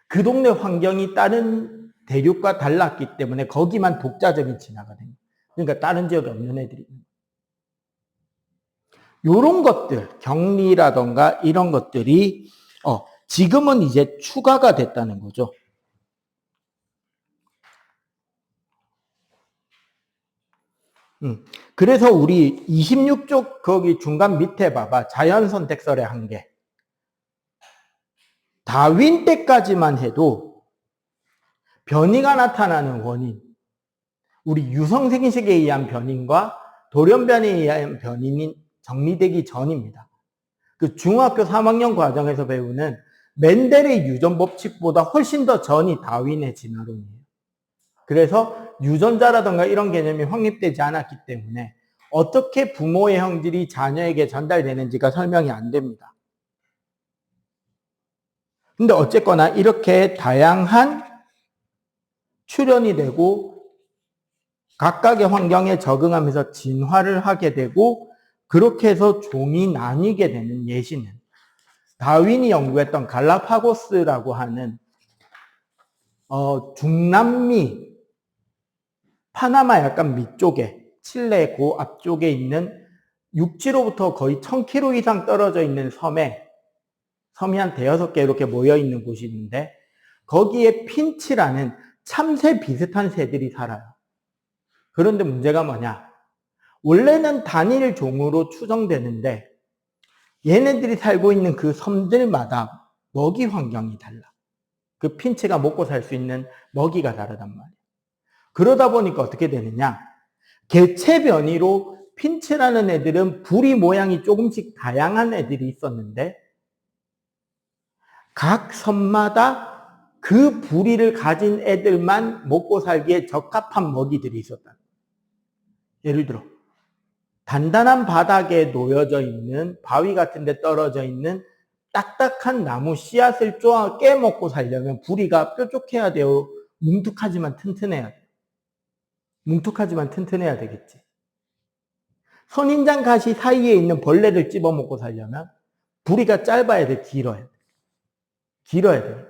그 동네 환경이 다른 대륙과 달랐기 때문에 거기만 독자적인 진화가 됩니다. 그러니까 다른 지역에 없는 애들이 있는 거예요. 이런 것들, 격리라던가 이런 것들이 지금은 이제 추가가 됐다는 거죠. 그래서 우리 26쪽 거기 중간 밑에 봐봐. 자연선택설의 한계. 다윈 때까지만 해도 변이가 나타나는 원인, 우리 유성생식에 의한 변인과 돌연변이에 의한 변이는 정리되기 전입니다. 그 중학교 3학년 과정에서 배우는 멘델의 유전 법칙보다 훨씬 더 전이 다윈의 진화론이에요. 그래서 유전자라든가 이런 개념이 확립되지 않았기 때문에 어떻게 부모의 형질이 자녀에게 전달되는지가 설명이 안 됩니다. 근데 어쨌거나 이렇게 다양한 출현이 되고 각각의 환경에 적응하면서 진화를 하게 되고 그렇게 해서 종이 나뉘게 되는 예시는 다윈이 연구했던 갈라파고스라고 하는 중남미 파나마 약간 밑쪽에 칠레 그 앞쪽에 있는 육지로부터 거의 1000km 이상 떨어져 있는 섬이 한 대여섯 개 이렇게 모여 있는 곳이 있는데 거기에 핀치라는 참새 비슷한 새들이 살아요. 그런데 문제가 뭐냐? 원래는 단일 종으로 추정되는데 얘네들이 살고 있는 그 섬들마다 먹이 환경이 달라. 그 핀치가 먹고 살 수 있는 먹이가 다르단 말이에요. 그러다 보니까 어떻게 되느냐? 개체 변이로 핀치라는 애들은 부리 모양이 조금씩 다양한 애들이 있었는데 각 섬마다 그 부리를 가진 애들만 먹고 살기에 적합한 먹이들이 있었다. 예를 들어 단단한 바닥에 놓여져 있는 바위 같은 데 떨어져 있는 딱딱한 나무 씨앗을 깨먹고 살려면 부리가 뾰족해야 돼요? 뭉툭하지만 튼튼해야 돼요? 뭉툭하지만 튼튼해야 되겠지. 선인장 가시 사이에 있는 벌레를 찝어먹고 살려면 부리가 짧아야 돼? 길어야 돼? 길어야 돼.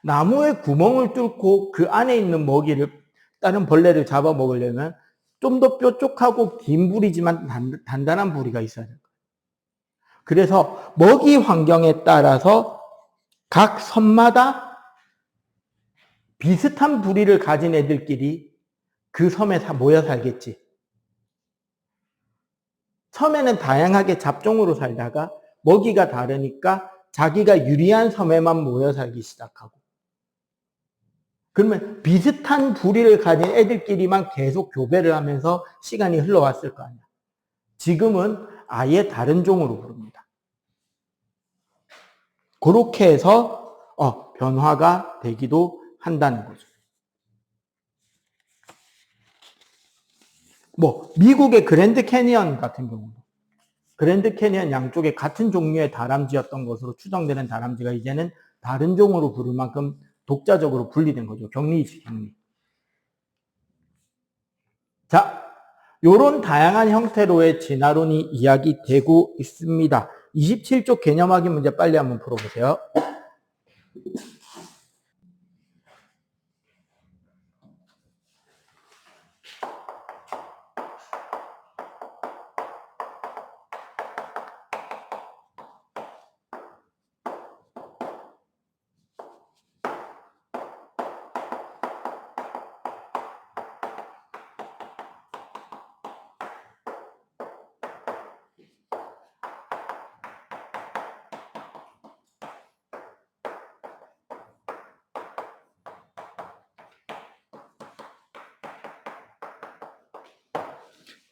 나무에 구멍을 뚫고 그 안에 있는 먹이를 다른 벌레를 잡아먹으려면 좀 더 뾰족하고 긴 부리지만 단단한 부리가 있어야 돼요. 그래서 먹이 환경에 따라서 각 섬마다 비슷한 부리를 가진 애들끼리 그 섬에 모여 살겠지. 처음에는 다양하게 잡종으로 살다가 먹이가 다르니까 자기가 유리한 섬에만 모여 살기 시작하고 그러면 비슷한 부리를 가진 애들끼리만 계속 교배를 하면서 시간이 흘러왔을 거 아니야. 지금은 아예 다른 종으로 부릅니다. 그렇게 해서 변화가 되기도 한다는 거죠. 미국의 그랜드 캐니언 같은 경우도 그랜드 캐니언 양쪽에 같은 종류의 다람쥐였던 것으로 추정되는 다람쥐가 이제는 다른 종으로 부를 만큼 독자적으로 분리된 거죠. 격리지, 격리. 자, 요런 다양한 형태로의 진화론이 이야기되고 있습니다. 27쪽 개념하기 문제 빨리 한번 풀어보세요.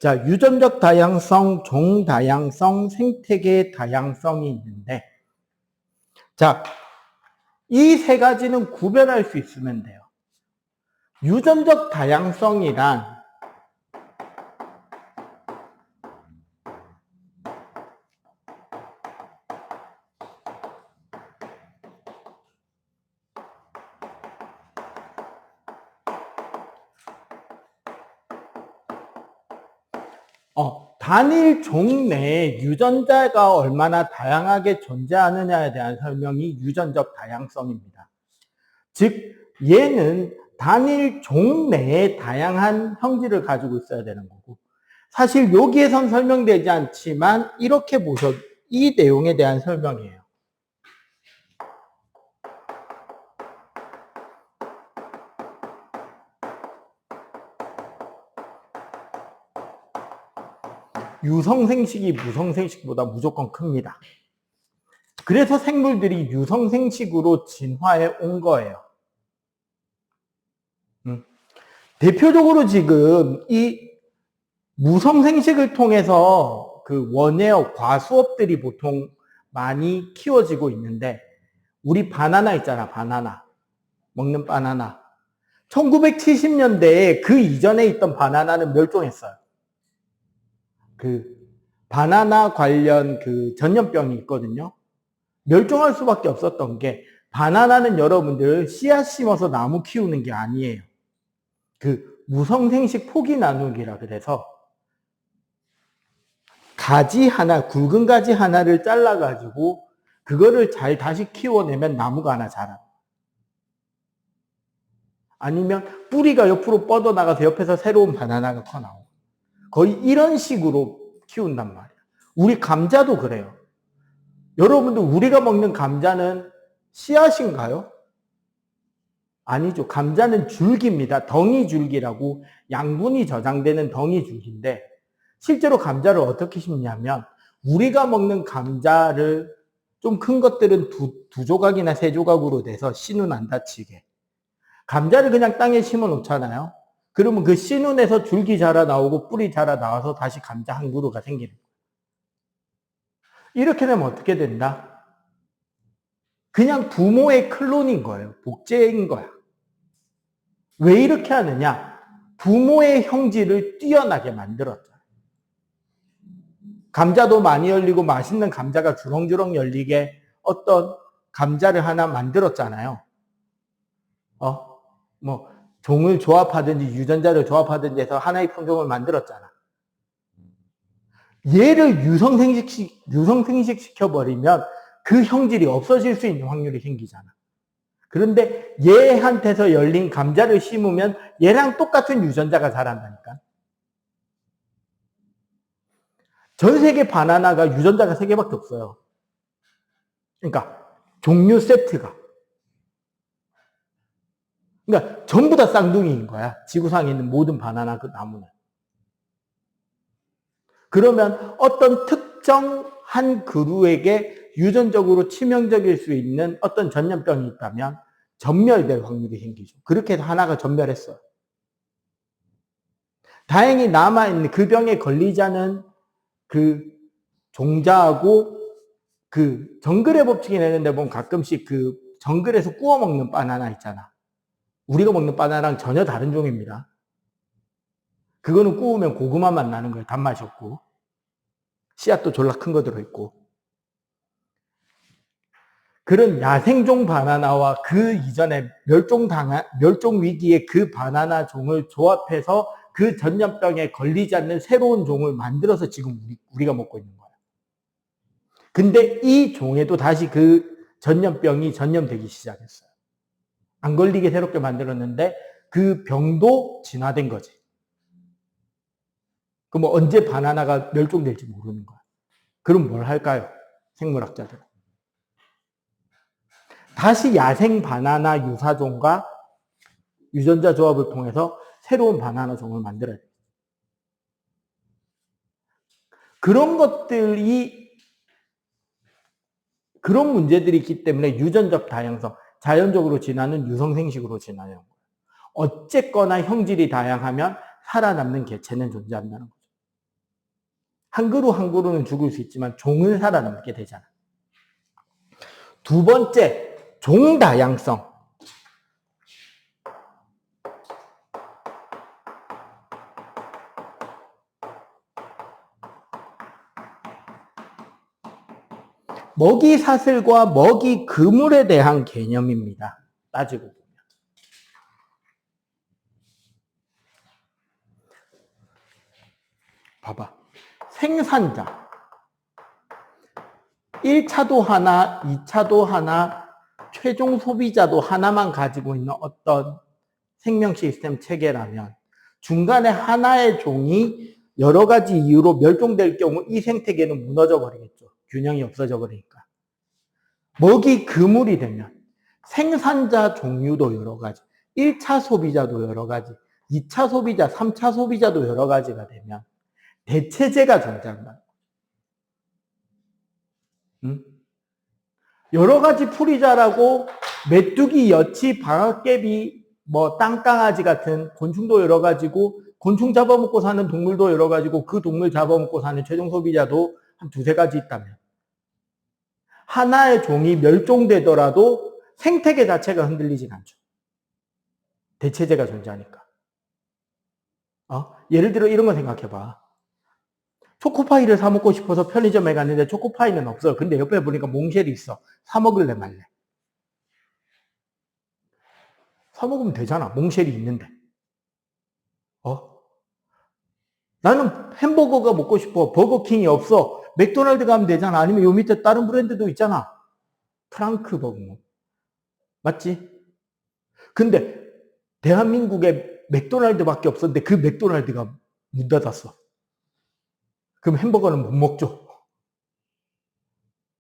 자, 유전적 다양성, 종 다양성, 생태계 다양성이 있는데, 자, 이 세 가지는 구별할 수 있으면 돼요. 유전적 다양성이란 단일 종 내에 유전자가 얼마나 다양하게 존재하느냐에 대한 설명이 유전적 다양성입니다. 즉, 얘는 단일 종 내에 다양한 형질을 가지고 있어야 되는 거고, 사실 여기에선 설명되지 않지만 이렇게 보셔도 이 내용에 대한 설명이에요. 유성생식이 무성생식보다 무조건 큽니다. 그래서 생물들이 유성생식으로 진화해 온 거예요. 대표적으로 지금 이 무성생식을 통해서 그 원예어 과수업들이 보통 많이 키워지고 있는데, 우리 바나나 있잖아, 바나나. 먹는 바나나. 1970년대에 그 이전에 있던 바나나는 멸종했어요. 그 바나나 관련 그 전염병이 있거든요. 멸종할 수밖에 없었던 게, 바나나는 여러분들 씨앗 심어서 나무 키우는 게 아니에요. 그 무성생식 포기 나누기라 그래서 가지 하나, 굵은 가지 하나를 잘라가지고 그거를 잘 다시 키워내면 나무가 하나 자라. 아니면 뿌리가 옆으로 뻗어나가서 옆에서 새로운 바나나가 커 나오고. 거의 이런 식으로 키운단 말이야. 우리 감자도 그래요. 여러분들, 우리가 먹는 감자는 씨앗인가요? 아니죠. 감자는 줄기입니다. 덩이 줄기라고, 양분이 저장되는 덩이 줄기인데, 실제로 감자를 어떻게 심냐면, 우리가 먹는 감자를 좀 큰 것들은 두 조각이나 세 조각으로 돼서 씨눈 안 다치게. 감자를 그냥 땅에 심어 놓잖아요. 그러면 그 씨눈에서 줄기 자라 나오고 뿌리 자라 나와서 다시 감자 한 그루가 생기는 거예요. 이렇게 되면 어떻게 된다? 그냥 부모의 클론인 거예요. 복제인 거야. 왜 이렇게 하느냐? 부모의 형질을 뛰어나게 만들었죠. 감자도 많이 열리고 맛있는 감자가 주렁주렁 열리게 어떤 감자를 하나 만들었잖아요. 뭐 종을 조합하든지 유전자를 조합하든지 해서 하나의 품종을 만들었잖아. 얘를 유성생식 시켜버리면 그 형질이 없어질 수 있는 확률이 생기잖아. 그런데 얘한테서 열린 감자를 심으면 얘랑 똑같은 유전자가 자란다니까. 전 세계 바나나가 유전자가 3개밖에 없어요. 그러니까 종류 세트가. 그러니까 전부 다 쌍둥이인 거야. 지구상에 있는 모든 바나나 그 나무는. 그러면 어떤 특정한 그루에게 유전적으로 치명적일 수 있는 어떤 전염병이 있다면 전멸될 확률이 생기죠. 그렇게 해서 하나가 전멸했어요. 다행히 남아있는 그 병에 걸리지 않은 그 종자하고 그 정글의 법칙이 내는데 보면 가끔씩 그 정글에서 구워 먹는 바나나 있잖아. 우리가 먹는 바나나랑 전혀 다른 종입니다. 그거는 구우면 고구마 맛 나는 거예요. 단맛이 없고. 씨앗도 졸라 큰 거 들어있고. 그런 야생종 바나나와 그 이전에 멸종 위기의 그 바나나 종을 조합해서 그 전염병에 걸리지 않는 새로운 종을 만들어서 지금 우리가 먹고 있는 거예요. 근데 이 종에도 다시 그 전염병이 전염되기 시작했어요. 안 걸리게 새롭게 만들었는데 그 병도 진화된 거지. 그럼 뭐 언제 바나나가 멸종될지 모르는 거야. 그럼 뭘 할까요? 생물학자들은. 다시 야생 바나나 유사종과 유전자 조합을 통해서 새로운 바나나 종을 만들어야 돼요. 그런 문제들이 있기 때문에 유전적 다양성, 자연적으로 진화는 유성생식으로 진화하는 거예요. 어쨌거나 형질이 다양하면 살아남는 개체는 존재한다는 거죠. 한 그루 한 그루는 죽을 수 있지만 종은 살아남게 되잖아. 두 번째, 종다양성. 먹이 사슬과 먹이 그물에 대한 개념입니다. 따지고 보면. 봐봐. 생산자. 1차도 하나, 2차도 하나, 최종 소비자도 하나만 가지고 있는 어떤 생명 시스템 체계라면 중간에 하나의 종이 여러 가지 이유로 멸종될 경우 이 생태계는 무너져 버리겠죠. 균형이 없어져 버리니까. 먹이 그물이 되면 생산자 종류도 여러 가지, 1차 소비자도 여러 가지, 2차 소비자, 3차 소비자도 여러 가지가 되면 대체제가 존재한다. 여러 가지 풀이 자라고 메뚜기, 여치, 방앗개비, 뭐 땅강아지 같은 곤충도 여러 가지고 곤충 잡아먹고 사는 동물도 여러 가지고 그 동물 잡아먹고 사는 최종 소비자도 한 두세 가지 있다면 하나의 종이 멸종되더라도 생태계 자체가 흔들리진 않죠. 대체제가 존재하니까. 예를 들어 이런 거 생각해봐. 초코파이를 사 먹고 싶어서 편의점에 갔는데 초코파이는 없어. 근데 옆에 보니까 몽쉘이 있어. 사 먹을래 말래? 사 먹으면 되잖아. 몽쉘이 있는데. 나는 햄버거가 먹고 싶어. 버거킹이 없어. 맥도날드 가면 되잖아. 아니면 요 밑에 다른 브랜드도 있잖아. 프랑크 버거. 맞지? 근데 대한민국에 맥도날드밖에 없었는데 그 맥도날드가 문 닫았어. 그럼 햄버거는 못 먹죠.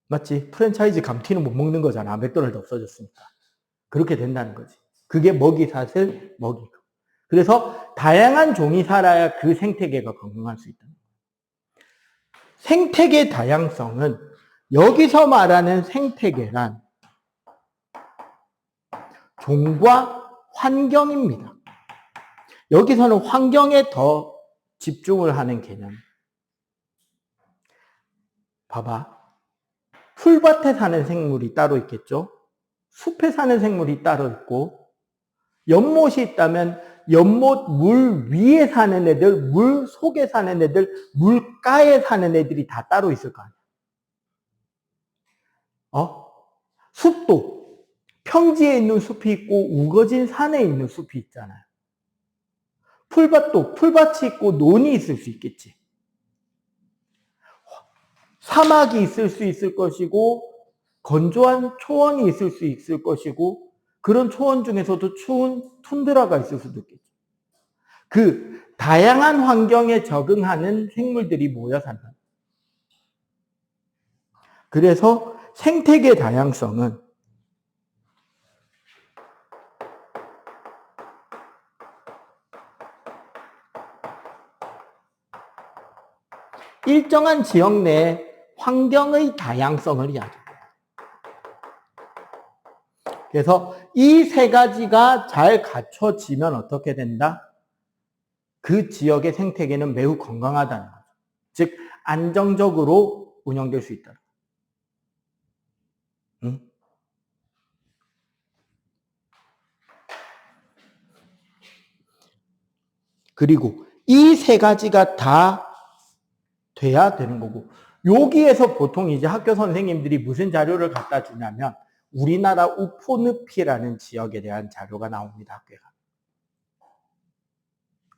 맞지? 프랜차이즈 감튀는 못 먹는 거잖아. 맥도날드 없어졌으니까. 그렇게 된다는 거지. 그게 먹이사슬, 먹이고. 그래서 다양한 종이 살아야 그 생태계가 건강할 수 있다. 생태계 다양성은 여기서 말하는 생태계란 종과 환경입니다. 여기서는 환경에 더 집중을 하는 개념. 봐봐. 풀밭에 사는 생물이 따로 있겠죠? 숲에 사는 생물이 따로 있고, 연못이 있다면 연못 물 위에 사는 애들, 물 속에 사는 애들, 물가에 사는 애들이 다 따로 있을 거 아니야. 숲도 평지에 있는 숲이 있고 우거진 산에 있는 숲이 있잖아요. 풀밭도 풀밭이 있고 논이 있을 수 있겠지. 사막이 있을 수 있을 것이고 건조한 초원이 있을 수 있을 것이고 그런 초원 중에서도 추운 툰드라가 있을 수도 있겠죠. 그 다양한 환경에 적응하는 생물들이 모여 산다. 그래서 생태계 다양성은 일정한 지역 내 환경의 다양성을 이야기합니다. 그래서 이 세 가지가 잘 갖춰지면 어떻게 된다? 그 지역의 생태계는 매우 건강하다는 거죠. 즉 안정적으로 운영될 수 있다. 그리고 이 세 가지가 다 돼야 되는 거고 여기에서 보통 이제 학교 선생님들이 무슨 자료를 갖다 주냐면 우리나라 우포늪이라는 지역에 대한 자료가 나옵니다. 학교에.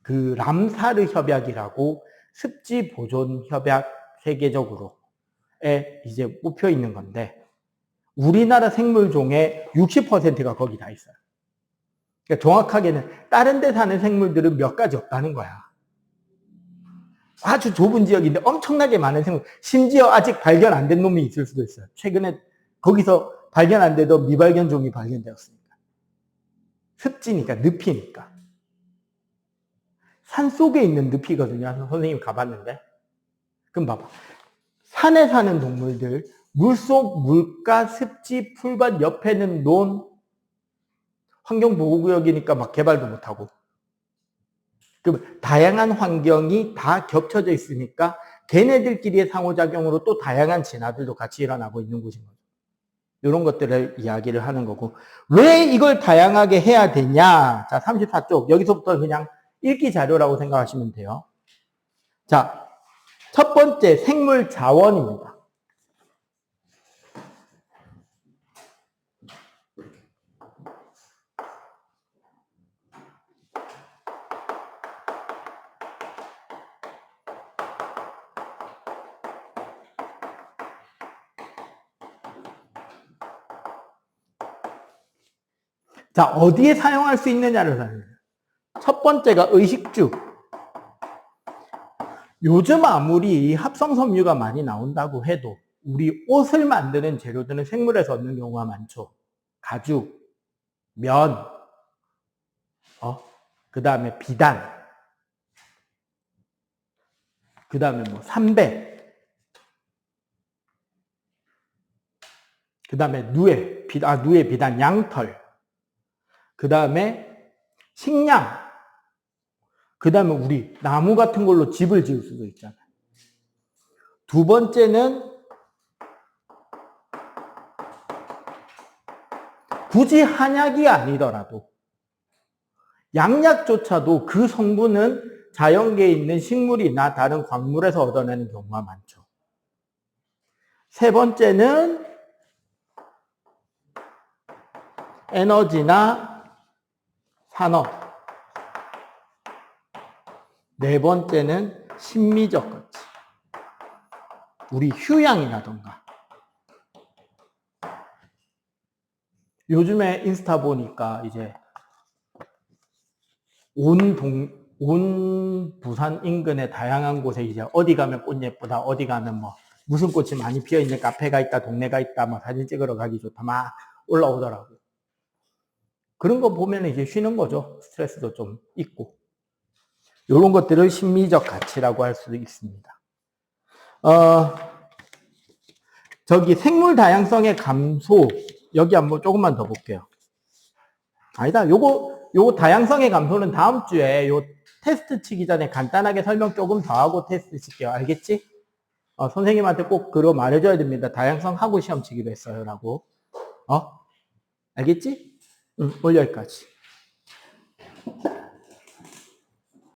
그 람사르 협약이라고 습지 보존 협약 세계적으로에 이제 뽑혀 있는 건데 우리나라 생물종의 60%가 거기 다 있어요. 그러니까 정확하게는 다른 데 사는 생물들은 몇 가지 없다는 거야. 아주 좁은 지역인데 엄청나게 많은 생물, 심지어 아직 발견 안 된 놈이 있을 수도 있어요. 최근에 거기서 발견 안 돼도 미발견 종이 발견되었으니까. 습지니까, 늪이니까. 산 속에 있는 늪이거든요. 선생님 가봤는데. 그럼 봐봐. 산에 사는 동물들, 물속, 물가, 습지, 풀밭 옆에는 논, 환경보호구역이니까 막 개발도 못하고. 그럼 다양한 환경이 다 겹쳐져 있으니까 걔네들끼리의 상호작용으로 또 다양한 진화들도 같이 일어나고 있는 곳인 거죠. 이런 것들을 이야기를 하는 거고 왜 이걸 다양하게 해야 되냐? 자, 34쪽 여기서부터 그냥 읽기 자료라고 생각하시면 돼요. 자, 첫 번째 생물 자원입니다. 자, 어디에 사용할 수 있느냐를 사용해요. 첫 번째가 의식주. 요즘 아무리 합성섬유가 많이 나온다고 해도 우리 옷을 만드는 재료들은 생물에서 얻는 경우가 많죠. 가죽, 면, 그 다음에 비단, 그 다음에 뭐 삼백, 그 다음에 누에 비단, 양털, 그 다음에 식량, 그 다음에 우리 나무 같은 걸로 집을 지을 수도 있잖아요. 두 번째는 굳이 한약이 아니더라도 양약조차도 그 성분은 자연계에 있는 식물이나 다른 광물에서 얻어내는 경우가 많죠. 세 번째는 에너지나 산업. 네 번째는 심미적 가치. 우리 휴양이라던가. 요즘에 인스타 보니까 이제 온 부산 인근의 다양한 곳에 이제 어디 가면 꽃 예쁘다, 어디 가면 뭐 무슨 꽃이 많이 피어 있는 카페가 있다, 동네가 있다, 뭐 사진 찍으러 가기 좋다, 막 올라오더라고요. 그런 거 보면 이제 쉬는 거죠. 스트레스도 좀 있고. 이런 것들을 심미적 가치라고 할 수도 있습니다. 저기 생물 다양성의 감소, 여기 한번 조금만 더 볼게요. 아니다, 요거 다양성의 감소는 다음 주에 요 테스트 치기 전에 간단하게 설명 조금 더 하고 테스트 칠게요. 알겠지? 선생님한테 꼭 그거 말해줘야 됩니다. 다양성 하고 시험 치기로 했어요. 라고. 알겠지? 오늘 여기까지.